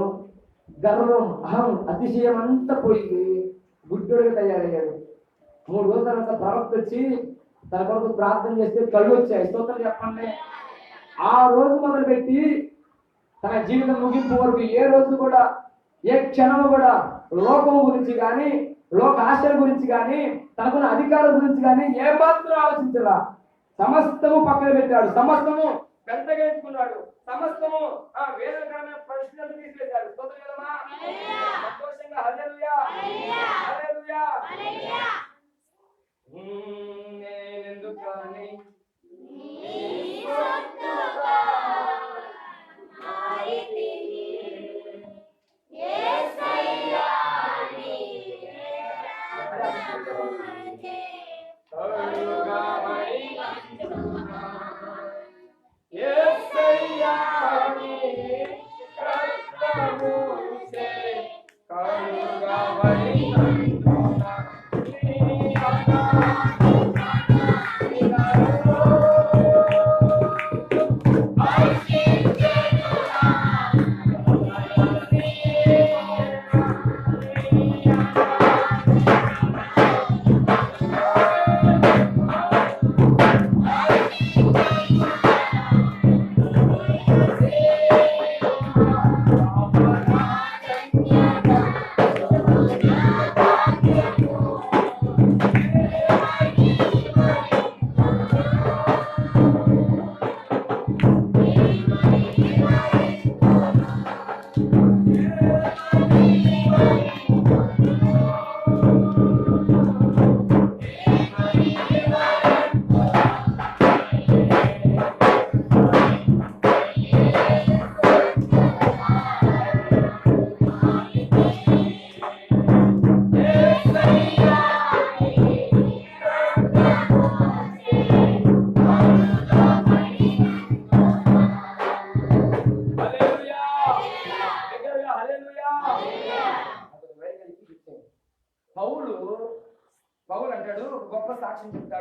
S1: గర్వం, అహం, అతిశయం అంతా పోయి గుడ్డోడిగా తయారయ్యాడు. 3 రోజుల తర్వాత ప్రవక్త వచ్చి తన కొరకు ప్రార్థన చేస్తే కళ్ళు వచ్చాయి. స్తోత్రం చెప్పండి. ఆ రోజు మొదలుపెట్టి తన జీవితం ముగింపు వరకు ఏ రోజు కూడా, ఏ క్షణము కూడా లోకం గురించి కానీ, లోక ఆశల గురించి కానీ, తనకున్న అధికారం గురించి కానీ ఏ మాత్రం ఆలోచించలా. సమస్తము పక్కన పెట్టాడు. సమస్తము పెద్దగా ఎత్తుకున్నాడు. సమస్తము వేదకరమైన పరిస్థితులను తీసివేశాడు. స్తోత్రమా, సంతోషంగా హల్లెలూయా, హల్లెలూయా. నేనెందుకని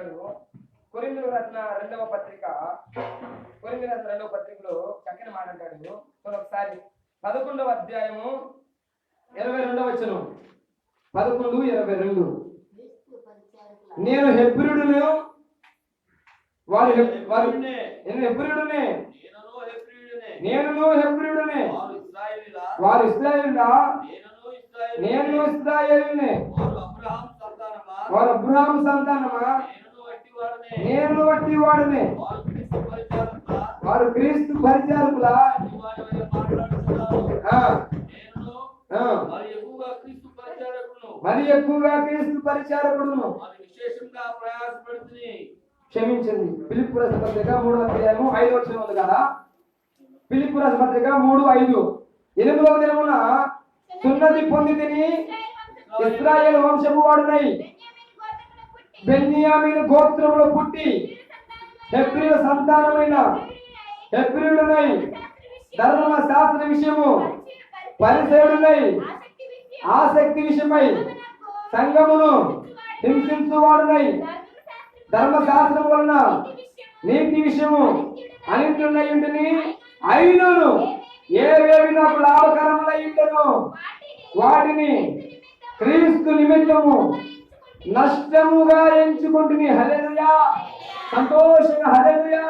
S1: అంటాడు, కొరింథీయులకు రాసిన రెండవ పత్రికలో చక్కని మాట అంటాడు. ఒకసారి 11వ అధ్యాయము 22వ వచనం. 11:22. నేను హెబ్రీయుడును, నేనును హెబ్రీయుడునే, వారు ఇశ్రాయేలీయులా, నేను ఇశ్రాయేలీయునే, వారు అబ్రహాము సంతానమా, నేను వట్టి వాడనే, వారు క్రీస్తు పరిచారకులా, మరి ఎక్కువగా క్రీస్తు పరిచారకుడును. క్షమించండి, ఫిలిప్పీ రాసిన పత్రిక 3వ అధ్యాయము 5వ వచనం ఉంది కదా. ఫిలిప్పీ రాసిన పత్రిక 3:5. 8వ దినమున సున్నతి పొంది తిని ఇశ్రాయేలు వంశపు వాడునై బెన్యామీను గోత్రములో పుట్టి హెబ్రీయుల సంతానమైన హెబ్రీయుడునై ధర్మశాస్త్ర విషయము పరిసయుడునై ఆసక్తి విషయమై సంఘమును హింసించువాడునై ధర్మశాస్త్రం వలన నీతి విషయము అనిత్యున్నయుంటిని అయినను ఏవేవి నాకు లాభకరములయ్యుండెను వాటిని క్రీస్తు నిమిత్తము నష్టముగా ఎంచుకుంటుని. హల్లెలూయా, సంతోషంగా హల్లెలూయా.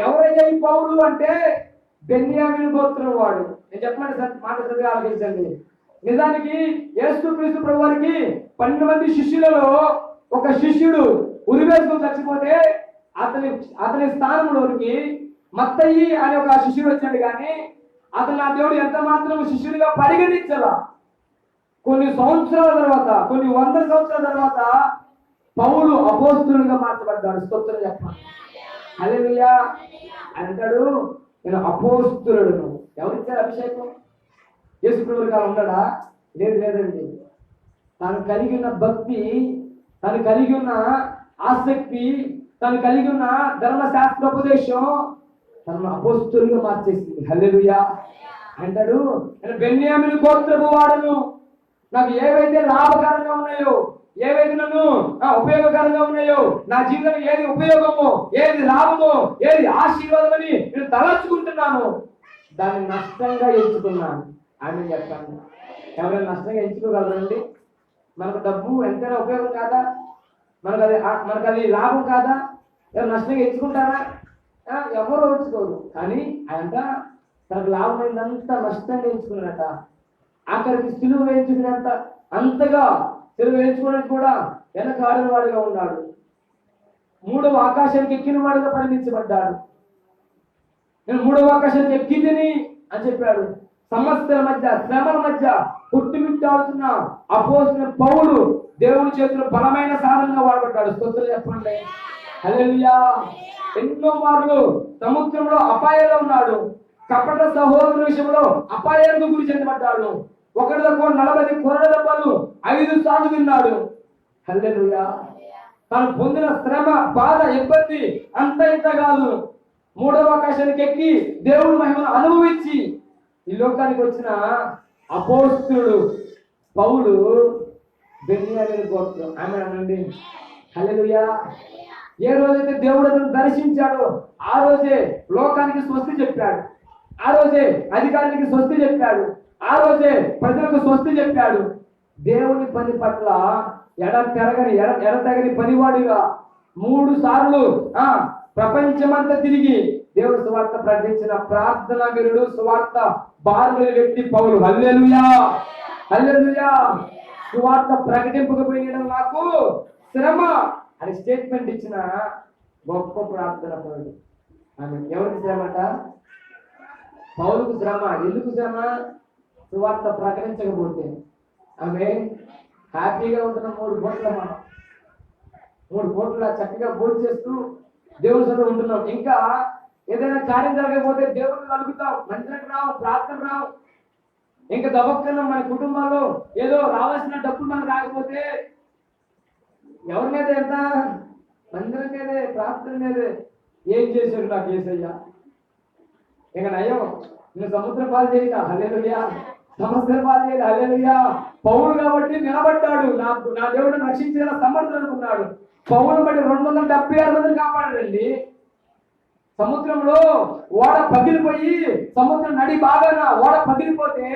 S1: ఎవరయ్యా ఈ పౌలు అంటే బెన్యామీను గోత్రం వాడు. నేను చెప్పండి సార్, మాట శ్రద్ధగా ఆలోచించండి. నిజానికి యేసుక్రీస్తు ప్రభువారికి 12 మంది శిష్యులలో ఒక శిష్యుడు ఉరివేసుకుని చచ్చిపోతే అతని స్థానంలోనికి మత్తయి అనే ఒక శిష్యుడు వచ్చాడు. కానీ అతను నా దేవుడు ఎంత మాత్రం శిష్యుడిగా పరిగణించాల. కొన్ని సంవత్సరాల తర్వాత, కొన్ని 100 సంవత్సరాల తర్వాత పౌలు అపోస్తులుగా మార్చబడ్డాడు. స్తోత్రం చెప్పండి. హల్లెలూయా. అంటాడు, నేను అపోస్తులుడును. ఎవరిచ్చారు అభిషేకం? యేసుప్రభువు కాలం ఉన్నాడా? లేదండి. తాను కలిగి ఉన్న భక్తి, తను కలిగి ఉన్న ఆసక్తి, తను కలిగి ఉన్న ధర్మశాస్త్రోపదేశం తను అపోస్తులుగా మార్చేసింది. హల్లెలూయా. అంటాడు, నేను బెన్యామీను గోత్రపు వాడను. నాకు ఏవైతే లాభకరంగా ఉన్నాయో, ఏవైతే నన్ను ఉపయోగకరంగా ఉన్నాయో, నా జీవితం ఏది ఉపయోగమో, ఏది లాభమో, ఏది ఆశీర్వాదమని నేను తలచుకుంటున్నాను, దాన్ని నష్టంగా ఎంచుకున్నాను అని చెప్తాను. ఎవరైనా నష్టంగా ఎంచుకోగలరండి? మనకు డబ్బు ఎంతైనా ఉపయోగం కాదా? మనకు అది లాభం కాదా? ఎవరు నష్టంగా ఎంచుకుంటారా? ఎవరు ఎంచుకోరు. కానీ ఆయన తనకు లాభమైందంతా నష్టంగా ఎంచుకున్నాడట. ఆఖరికి సిలువ వేయించుకున్నంత అంతగా సిలువ వేయించుకోవడానికి కూడా వెనకాడిన వాడిగా ఉన్నాడు. 3వ ఆకాశానికి ఎక్కిన వాడిగా పరిగణించబడ్డాడు. నేను 3వ ఆకాశానికి ఎక్కిందని అని చెప్పాడు. సమస్యల మధ్య, శ్రమల మధ్య పుట్టుమిట్టాడుతున్న అపోస్తలుడైన పౌలు దేవుని చేతిలో బలమైన సాధనంగా వాడబడ్డాడు. స్తోత్రం చెప్పండి. హల్లెలూయా. ఎన్నో మార్లు సముద్రంలో అపాయంలో ఉన్నాడు. కపట సహోదరుల విషయంలో అపాయానికి గురి చెందబడ్డాడు. ఒకటి తక్కువ 40 కొరడ దెబ్బలు 5 సార్లు విన్నాడు. హల్లెలూయా. తాను పొందిన శ్రమ, బాధ, ఇబ్బంది అంత ఇంత కాదు. 3వ ఆకాశానికి ఎక్కి దేవుడి మహిమను అనుభవించి ఈ లోకానికి వచ్చిన అపోస్తలుడు పౌలు బెన్యామీను గోత్రం. ఆమె అనండి. హల్లెలూయా. ఏ రోజైతే దేవుడు అతను దర్శించాడో ఆ రోజే లోకానికి స్వస్తి చెప్పాడు. ఆ రోజే అధికారికి స్వస్తి చెప్పాడు. ఆ రోజే ప్రజలకు స్వస్తి చెప్పాడు. దేవుని పని పట్ల ఎడతెగని పనివాడిగా 3 సార్లు ప్రపంచమంతా తిరిగి దేవుడు సువార్త ప్రకటించిన ప్రార్థనా వీరుడు, సువార్త బారుల వ్యక్తి పౌలు. హల్లెలూయా, హల్లెలూయా. సువార్త ప్రకటింపకపోయిన నాకు శ్రమ అని స్టేట్మెంట్ ఇచ్చిన గొప్ప ప్రార్థన పౌరుడు. ఆమె ఎవరికి శ్రమట? పౌలుకు శ్రమ. ఎందుకు శ్రమ? సువార్త ప్రకటించకపోతే. ఆమె హ్యాపీగా ఉంటున్న 3 పూట్ల మనం 3 పూట్ల చక్కగా భోజనం చేస్తూ దేవుని సన్నిధిలో ఉంటున్నాం. ఇంకా ఏదైనా కార్యం జరగకపోతే దేవుడిని అడుగుతాం, మందిరానికి రావు, ప్రార్థన రావు. ఇంకా దబక్కన మన కుటుంబంలో ఏదో రావాల్సిన డబ్బులు మనకు రాకపోతే ఎవరి మీద ఎంత? మందిరం మీదే, ప్రార్థన మీదే. ఏం చేశాడు నాకు యేసయ్యా? ఇక నయం, నేను సముద్రం పాలు చేయక. హల్లెలూయా. సమస్యలు బాధలేదు. హల్లెలూయా. పౌలు కాబట్టి నిలబడ్డాడు. నా దేవుడు రక్షించిన సమర్థుడు అనుకున్నాడు. పౌలు బట్టి 276 మందిని కాపాడాడండి. సముద్రంలో ఓడ పగిలిపోయి సముద్రం నడి బాగాన ఓడ పగిలిపోతే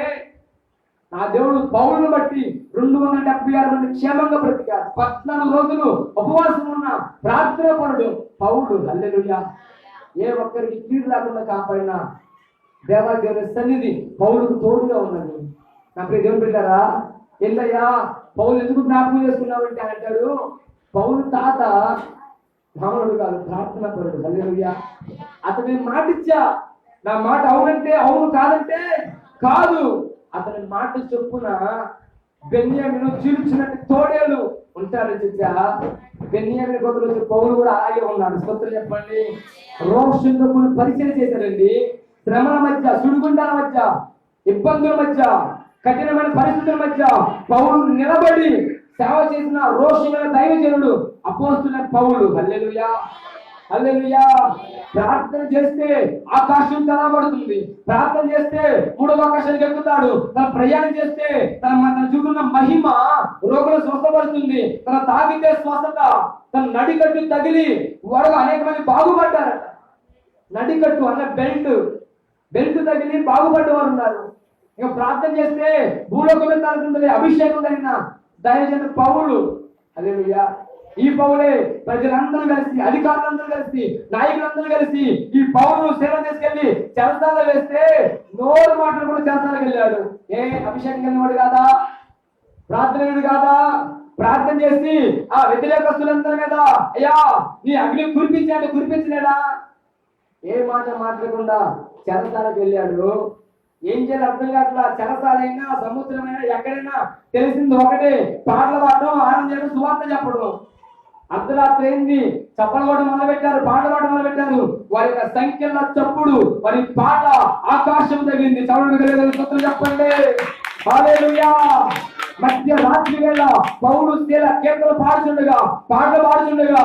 S1: నా దేవుడు పౌలును బట్టి 276 మంది క్షేమంగా బ్రతికారు. 14 రోజులు ఉపవాసం ఉన్న ప్రార్థన పరుడు పౌలు. హల్లెలూయా. ఏ ఒక్కరికి కీడు లేకుండా కాపాడిన దేవాదేవుని సన్నిధి పౌలుకు తోడుగా ఉన్నది. నా ప్రియ దేవుని బిడ్డారా, ఎల్లయ్యా పౌలు ఎందుకు జ్ఞాపకం చేసుకున్నావంటే అని అంటాడు, పౌలు తాత మామూలుడు కాదు, ప్రార్థన పరుడు. హల్లెలూయా. అతని మాట ఇచ్చా, నా మాట అవునంటే అవును, కాదంటే కాదు. అతని మాట చొప్పున బెన్యామీను చీల్చినట్టు తోడేలు ఉంటాడు. చూసా, బెన్యామీను కొద్ది పౌలు కూడా అలాగే ఉన్నాడు. స్తోత్రం చెప్పండి. రోషంతో కొన్ని పరిచయం చేశారండి. శ్రమల మధ్య, సుడిగుండాల మధ్య, ఇబ్బందుల మధ్య, కఠినమైన పరిస్థితుల మధ్య పౌలు నిలబడి సేవ చేసిన రోషమైన దైవజనుడు అపోస్తలుడైన పౌలు. హల్లెలూయా. హల్లెలూయా. ప్రార్థన చేస్తే ఆకాశం తెరవబడుతుంది. ప్రార్థన చేస్తే 3వ ఆకాశానికి ఎక్కుతాడు. తన ప్రయాణం చేస్తే తన చూడున్న మహిమ రోగులు స్వస్థపడుతుంది. తన తాగితే స్వస్థత, తన నడికట్టు తగిలి వారు అనేక మంది బాగుపడ్డారట. నడికట్టు అన్న బెల్ట్ తగిలి బాగుపడ్డవారు ఉన్నారు. ఇక ప్రార్థన చేస్తే భూలోకమే తలుతుంది అభిషేకం కలిగిన దైవజనుడు పౌలు. హల్లెలూయా. ఈ పౌలే ప్రజలందరూ కలిసి, అధికారులందరూ కలిసి, నాయకులందరూ కలిసి ఈ పౌరులు సేవ తీసుకెళ్లి చెరసాల వేస్తే నోరు మాటలు కూడా చెరసాలకు వెళ్ళాడు. ఏ అభిషేకం కలిగినవాడు కాదా? ప్రార్థనయుడు కాదా? ప్రార్థన చేసి ఆ వ్యతిరేకస్తులందరి మీద అయ్యా నీ అగ్ని కురిపించలేదా? ఏ మాట మాట్లాడకుండా చెరసాలకు వెళ్ళాడు. ఏం చేయాలి అర్థం కావట్లా. చెరసాలైనా సముద్రమైనా ఎక్కడైనా తెలిసింది ఒకటే, పాటలు పాడడం, ఆనందం చేయడం, సువార్త చెప్పడం. అర్ధరాత్రి అయింది, చప్పలు కూడా మొదలుపెట్టారు, పాటలు పాడడం మొదలుపెట్టారు. వారి సంఖ్యల చప్పుడు, వారి పాట ఆకాశం తగిలింది. చదువు చెప్పండి. హల్లెలూయా. మధ్య రాత్రి వేళ పౌలు శీల కీర్తనలు పాటలు పాడుతుండగా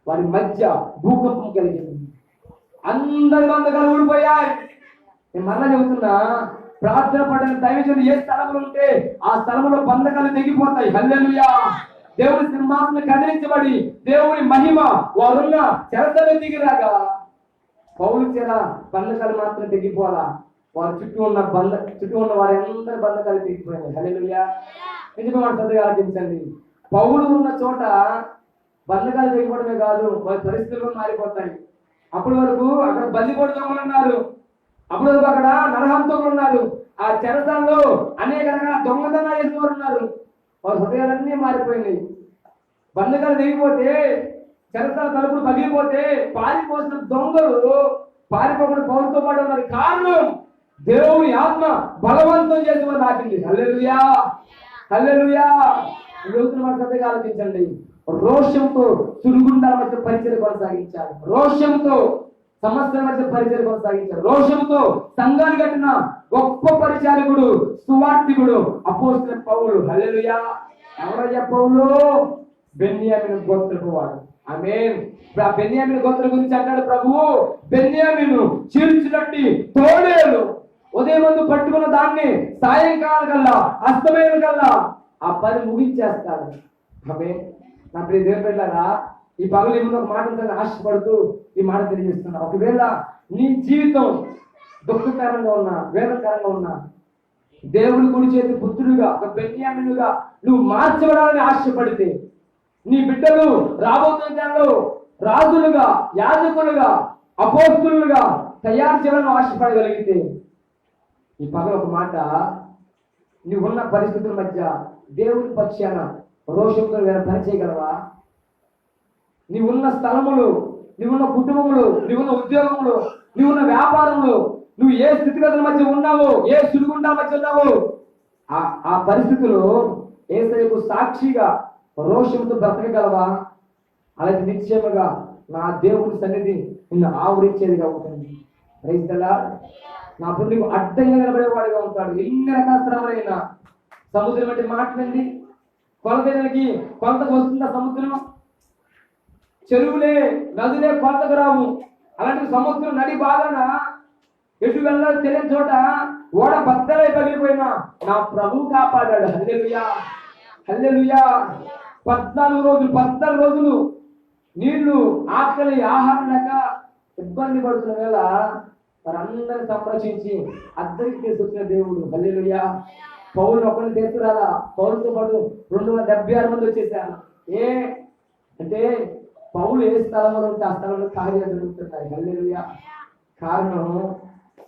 S1: వారి మధ్య భూకంపం కలిగింది. అందరి బంధకాలు ఊడిపోయాయి. నేను మరలా చెబుతున్నా, ప్రార్థన పడిన దైవజనుడు ఏ స్థలంలో ఉంటే ఆ స్థలంలో బంధకాలు తెగిపోతాయి. హల్లెలూయా. దేవుడి సింహాసనం కదిలించబడి దేవుడి మహిమ వారున్న చెరసలు దిగిరాగా పౌలు చేర బంధకాలు మాత్రం తెగిపోవాలా. వారి చుట్టూ ఉన్న వారి అందరి బంధకాలు తెగిపోయాయి. హల్లెలూయా. నిజమే శ్రద్ధగా ఆలోచించండి. పౌలు ఉన్న చోట బంధకాలు తెగిపోవడమే కాదు, వారి పరిస్థితులు మారిపోతాయి. అప్పటి వరకు అక్కడ బందిపోటు దొంగలు ఉన్నారు, అప్పటి వరకు అక్కడ నరహంతకులు ఉన్నారు, ఆ చెరసాల్లో అనేక రకాల దొంగతనాలు చేసిన వారు ఉన్నారు. వారి హృదయాలన్నీ మారిపోయినాయి. బంధకాలు తెగిపోతే, చెరసాల తలుపులు పగిలిపోతే పారిపోసిన దొంగలు పారిపోకుండా పౌరుతో పాటు ఉన్నారు. కారణం దేవుని ఆత్మ బలవంతం చేసి వారు దాటింది. హల్లెలూయా. హల్లెలూయా. శ్రద్ధగా ఆలోచించండి. రోషంతో సుడిగుండాల మధ్య పరిచయం కొనసాగించారు. రోషంతో సమస్యల మధ్య పరిచయం కొనసాగించారు. రోషంతో సంఘాన్ని కట్టిన గొప్ప పరిచారకుడు, సువార్థికుడు అపోస్తలుడైన పౌలు. హల్లెలూయా. ఎవరయ్యా పౌలు? బెన్యామీను గోత్రపు వాడు. ఆమేన్. ఆ బెన్యామీను గోత్రం గురించి అంటాడు ప్రభువు, బెన్యామీను చీల్చినట్టి తోడేలు ఉదయం ముందు పట్టుకున్న దాన్ని సాయంకాలం కల్లా, అస్తమయం కల్లా ఆ పని ముగించేస్తాడు. ఆమేన్. నా ప్రియ దేవుని బిడ్డలారా, ఈ పగలు ఏమో ఒక మాట ఉందని ఆశపడుతూ ఈ మాట తెలియజేస్తున్నా. ఒకవేళ నీ జీవితం దుఃఖకరంగా ఉన్నా, వేదకరంగా ఉన్నా, దేవుని కుడి చేతి పుత్రుడుగా, ఒక బెన్యామీనుగా నువ్వు మార్చబడాలని ఆశపడితే, నీ బిడ్డలు రాబోతున్న రాజులుగా, యాజకులుగా, అపోస్తలులుగా తయారు చేయాలని ఆశపడగలిగితే, ఈ పగలు ఒక మాట, నువ్వున్న పరిస్థితుల మధ్య దేవుని పక్షాన రోషంతో పని చేయగలవా? నీవున్న స్థలములు, నీవున్న కుటుంబములు, నీవున్న ఉద్యోగములు, నీవున్న వ్యాపారములు, నువ్వు ఏ స్థితిగతుల మధ్య ఉన్నావో, ఏ సుడిగుండాల మధ్య ఉన్నావో, ఆ పరిస్థితులు యేసయ్యకు సాక్షిగా రోషంతో బ్రతకగలవా? అలాగే నిశ్చయముగా నా దేవుని సన్నిధి నిన్ను ఆవరించేదిగా ఉంటుంది. Praise the Lord. నా నీకు అడ్డంగా నిలబడేవాడిగా ఉంటాడు. ఎన్ని రకాల శ్రమలైనా. సముద్రం అంటే మాట్లాడండి, కొలతకి కొలతకు వస్తుందా సముద్రం? చెరువులే, నదులే కొలతకు రావు. అలాంటి సముద్రం నడి బాగాన ఎటు వెళ్ళాలో తెలియని చోట ఓడ బద్దలై పగిలిపోయినా నా ప్రభు కాపాడాడు. హల్లెలూయా, హల్లెలూయా. 14 రోజులు నీళ్లు, ఆకలి, ఆహారం లేక ఇబ్బంది పడుతున్న వేళ వారందరిని సంరక్షించి అద్దరికి తీసుకొచ్చిన దేవుడు. హల్లెలూయా. పౌలు ఒకరిని తీసుకురాలా, పౌలుతో పాటు 276 మంది వచ్చేసారు. అంటే పౌలు ఏ స్థలంలో ఉంటే ఆ స్థలంలో కార్యాలు జరుగుతున్నాయి. హల్లెలూయా. కారణం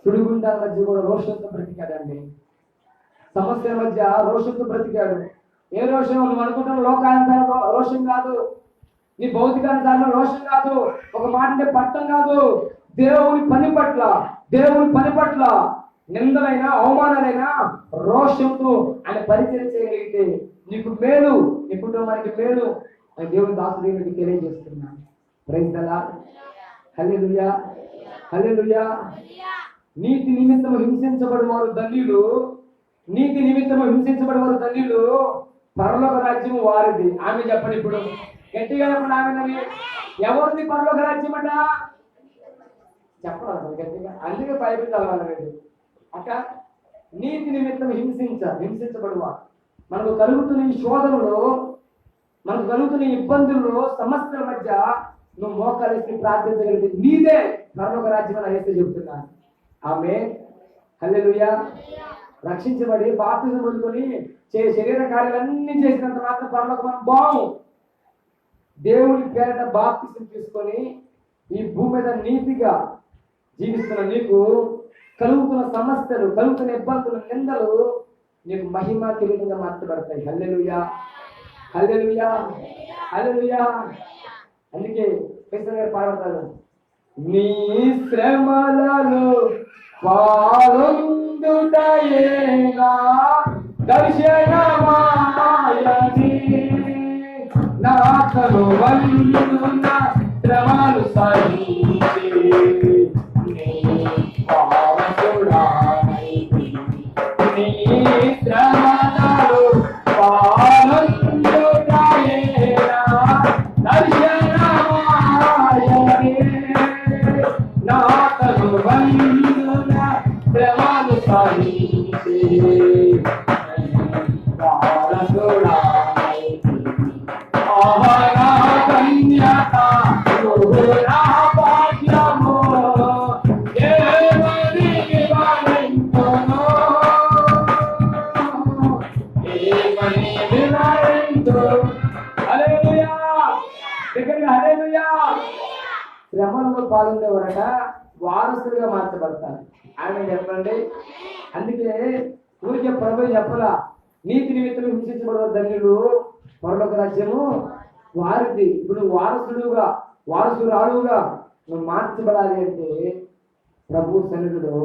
S1: సుడిగుండాల మధ్య కూడా రోషంతో బ్రతికాడండి. సమస్యల మధ్య రోషంతో బ్రతికాడు. ఏ రోషం? నువ్వు అనుకుంటున్న లోకానుసారం రోషం కాదు, నీ భౌతికానుసారం రోషం కాదు, ఒక మాట అంటే పట్టం కాదు. దేవుని పని పట్ల నిందలైనా అవమానాలైనా రోషంతో ఆయన పరిచయం చేయగలిగితే నీకు మేలు, నీ కుటుంబానికి మేలు అని దేవుని దాసుడికి తెలియజేస్తున్నాను. Praise the Lord. హల్లెలూయా, హల్లెలూయా. నీతి నిమిత్తము హింసించబడేవారు ధన్యులు, నీతి నిమిత్తము హింసించబడేవారు ధన్యులు, పరలోక రాజ్యము వారిది. ఆమె చెప్పండి ఇప్పుడు గట్టిగా చెప్పండి. ఆమె ఎవరిది పరలోక రాజ్యం అంట? చెప్పడం గట్టిగా, అందుకే బైబిల్ చదవాలండి. అక్క నీతి నిమిత్తం హింసించబడువా. మనకు కలుగుతున్న ఈ శోధనలో, మనకు కలుగుతున్న ఇబ్బందుల్లో, సమస్యల మధ్య నువ్వు మోకాలేసి ప్రార్థించగలిగితే నీదే పరలోక రాజ్యం అని అయితే చెబుతున్నాను. ఆమె హల్లెలూయా. రక్షించబడి బాప్తిజం పొందుకొని శరీర కార్యాలన్నీ చేసినంత మాత్రం పరలోకం మనం బాము. దేవుని పేరిట బాప్తిజం తీసుకొని ఈ భూమి మీద నీతిగా జీవిస్తున్న నీకు కలుగుతున్న సమస్యలు, కలుగుతున్న ఇబ్బందులు, నిందలు నీకు మహిమ కిరీటంగా మార్చబడతాయి. హల్లెలూయా, హల్లెలూయా, హల్లెలూయా. అందుకే కృష్ణ గారు పాడతారు, నీ శ్రమలలో పాల్గొందుటయేనా దర్శనమాయని, నా కనువన్నున శ్రమలు సహించి నీ వారసుడానైతిని. నీ శ్రమలలో పాల్గొందుటయేనా దర్శనమాయని, నా కనువన్నున శ్రమలు సహించి వారసుడానైతిని. ఆహా కన్యత నా భాగ్యము ఏమని వివరింతును, ఏమని వివరింతు. హల్లెలూయా, దగ్గరగా హల్లెలూయా. శ్రమలో పాల్గొనేవారట వారసులుగా మార్చబడతారు. ఆయన చెప్పండి. అందుకే ఊరికే ప్రభు చెప్పలా, నీతి నిమిత్తం హింసించబడే ధన్యులు పరలోక రాజ్యము వారిది. ఇప్పుడు వారసురాలుగా నువ్వు మార్చబడాలి అంటే ప్రభు సన్నిధిలో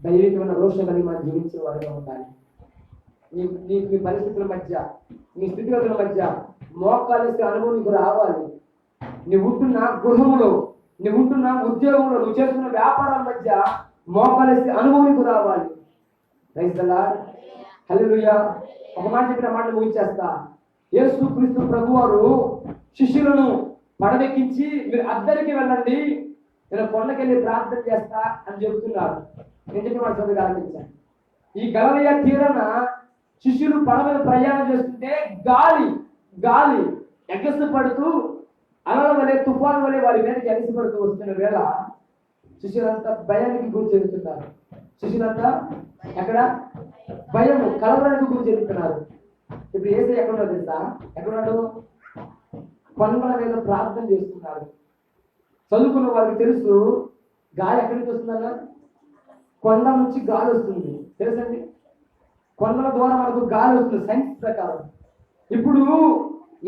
S1: దైవికమైన రోషం కలిగి మనం జీవించే వారిగా ఉండాలి. నీ పరిస్థితుల మధ్య, నీ స్థితిగతుల మధ్య మోకాలేసే అనుభవం నీకు రావాలి. నువ్వు ఉంటున్న గృహంలో, నువ్వు ఉంటున్న ఉద్యోగంలో, నువ్వు చేస్తున్న వ్యాపారాల మధ్య మోకాలేసే అనుభవం నీకు రావాలి. Praise the Lord. హల్లెలూయా. ఒక మాట చెప్పిన మాట ముగించేస్తా. యేసు క్రీస్తు ప్రభువారు శిష్యులను పడవెక్కించి మీరు అద్దరికి వెళ్ళండి, నేను కొండకెళ్ళి ప్రార్థన చేస్తా అని చెబుతున్నారు. నేను చెప్పి మాట చదువుగా ఆరంభించాను. ఈ గలిలయ తీరాన శిష్యులు పడవ ప్రయాణం చేస్తుంటే గాలి ఎగసిపడుతూ అలల వలె, తుఫాను వలె వారి మీదకి ఎగసిపడుతూ వస్తున్న వేళ శిష్యులంతా భయానికి గురి చెందుతున్నారు. శిష్యులంతా ఎక్కడ భయము, కలవరానికి గురి చెందుతున్నారు. ఇప్పుడు యేసయ్య ఎక్కడున్నాడు తెలుసా? ఎక్కడున్నాడు? కొండల మీద ప్రార్థన చేస్తున్నారు. చదువుకున్న వారికి తెలుసు గాలి ఎక్కడి నుంచి వస్తుందన్నా? కొండ నుంచి గాలి వస్తుంది, తెలుసండి. కొండల ద్వారా మనకు గాలి వస్తుంది సైన్స్ ప్రకారం. ఇప్పుడు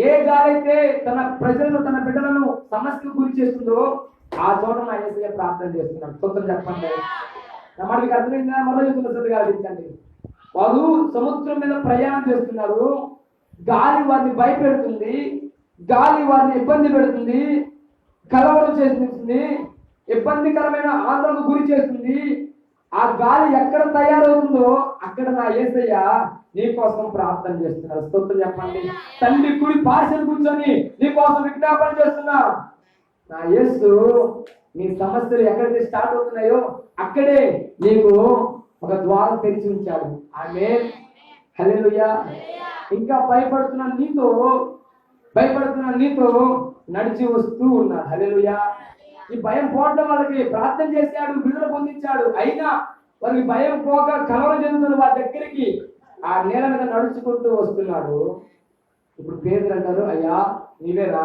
S1: ఏ గాలి అయితే తన ప్రజలను, తన బిడ్డలను సమస్యకు గురి చేస్తుందో ఆ చోట నా యేసయ్య ప్రార్థన చేస్తున్నాడు. సొంతం చెప్పండి. నా మాట మీకు అర్థమైందా? మరో చెప్తున్న సొంతగా ఆలోచించండి. వారు సముద్రం మీద ప్రయాణం చేస్తున్నారు. గాలి వారిని భయపెడుతుంది, గాలి వారిని ఇబ్బంది పెడుతుంది, కలవరం చేస్తుంది, ఇబ్బందికరమైన ఆందోళనకు గురి చేస్తుంది. ఆ గాలి ఎక్కడ తయారవుతుందో అక్కడ నా యేసయ్య నీ కోసం ప్రార్థన చేస్తున్నారు. స్తోత్రం చెప్పండి. తండ్రి కుడి పార్శ్వం కూర్చొని నీ కోసం విజ్ఞాపన చేస్తున్నా. నా యేసు నీ సమస్యలు ఎక్కడైతే స్టార్ట్ అవుతున్నాయో అక్కడే నీకు ఒక ద్వారం తెరిచి ఉంచాడు. ఆమేన్, హల్లెలూయా. ఇంకా భయపడుతున్న నీతో నడిచి వస్తూ ఉన్నాడు. హల్లెలూయా. ఈ భయం పోవడం వాళ్ళకి ప్రార్థన చేశాడు, విడుదల పొందించాడు. అయినా వారికి భయం పోక కలవరం చెందుతున్న వారి దగ్గరికి ఆ నేల మీద నడుచుకుంటూ వస్తున్నాడు. ఇప్పుడు పేతురు అంటారు, అయ్యా నీవేనా?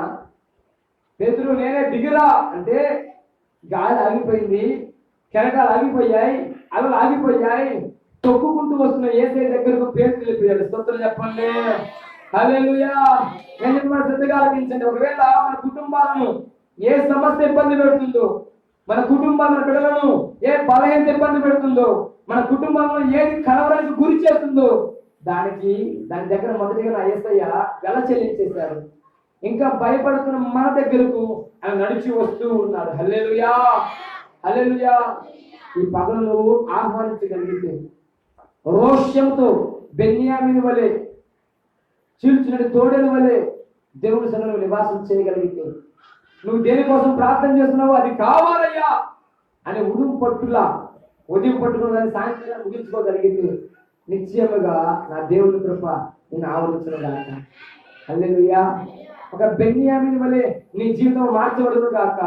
S1: పేతురు, నేనే, దిగురా అంటే గాలి ఆగిపోయింది, కెరటాలు ఆగిపోయాయి, అలలు ఆగిపోయాయి. తొక్కుకుంటూ వస్తున్న యేసయ్య దగ్గరకు పేతురు వెళ్ళిపోయాడు. స్తోత్రం చెప్పండి, హల్లెలూయా. నేను చెప్పిన శ్రద్ధగా ఆలకించండి. ఒకవేళ మన కుటుంబాలను ఏ సమస్య ఇబ్బంది పెడుతుందో, మన కుటుంబాల బిడ్డలను ఏ బలహీనత ఇబ్బంది పెడుతుందో, మన కుటుంబంలో ఏది కలవరానికి గురి చేస్తుందో దాని దగ్గర మొదటిగా నా యేసయ్య వెల చెల్లించేశారు. ఇంకా భయపడుతున్న మన దగ్గరకు ఆయన నడిచి వస్తూ ఉన్నాడు. హల్లెలూయా, హల్లెలూయా. ఈ పగలు ఆహ్వానించగలిగితే రోష్యంతో బెన్యామీను వలె, చీల్చినటి తోడేలు వలె దేవుని సన్నిధిలో నివాసం చేయగలిగితే, నువ్వు దేనికోసం ప్రార్థన చేస్తున్నావు అది కావాలయ్యా అని ఉడుము పట్టులా ఉదయం పట్టుకున్న సాయంత్రం ముగించుకోగలిగితే నిశ్చయముగా నా దేవుని కృప నిన్ను ఆవరించను గాక. హల్లెలూయా. ఒక బెన్యామీను వలె నీ జీవితం మార్చబడును గాక.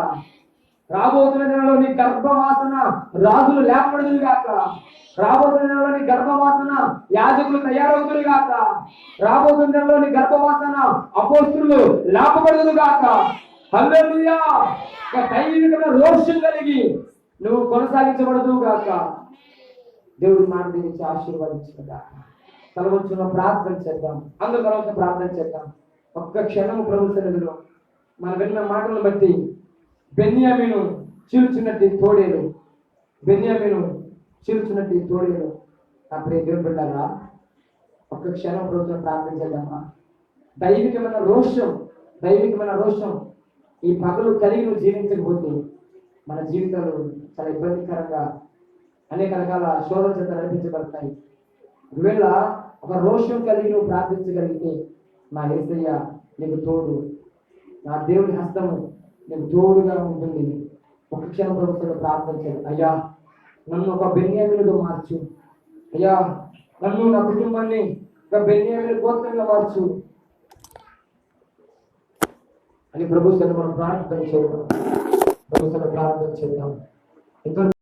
S1: రాబోతున్న నెలలో నీ గర్భవాసన రాజులు లేపబడును గాక. రాబోతున్న నెలలో నీ గర్భవాసన యాజకులు తయారవుతురు గాక. రాబోతున్న నెలలో నీ గర్భవాసన అపోస్తులు లేపబడును గాక. హల్లెలూయా. దైవికమైన రోషం కలిగి నువ్వు కొనసాగించబడదు గాక. దేవుడి మాట దీనికి ఆశీర్వదించిన గాక. తలవంచున ప్రార్థన చేద్దాం. అందరూ తలవంచున ప్రార్థన చేద్దాం. ఒక్క క్షణం ప్రభు సన్నిధిలో మనం విన్న మాటలను బట్టి బెన్యామీను చీల్చినట్టు తోడేలు, బెన్యామీను చీల్చినట్టు తోడేలు. అప్పుడే దేవుడు బిడ్డలారా ఒక్క క్షణం ప్రభుత్వం ప్రార్థన చేద్దామా? దైవికమైన రోషం ఈ పగలు కలిగి నువ్వు జీవించకపోతే మన జీవితాలు చాలా ఇబ్బందికరంగా అనేక రకాల శోధన చేత నడిపించబడతాయి. ఒకవేళ ఒక రోషం కలిగి నువ్వు ప్రార్థించగలిగితే నా యేసయ్య నీకు తోడు, నా దేవుని హస్తము నీకు తోడుగా ఉంటుంది. ఒక క్షణం ప్రభుత్వంలో ప్రార్థన చేయాలి. అయ్యా నన్ను ఒక బెన్యామీనుగా మార్చు, అయ్యా నన్ను నా కుటుంబాన్ని ఒక బెన్యామీను గోత్రంగా మార్చు అని ప్రభు సన్నిధిలో మనం ప్రార్థన చేద్దాం.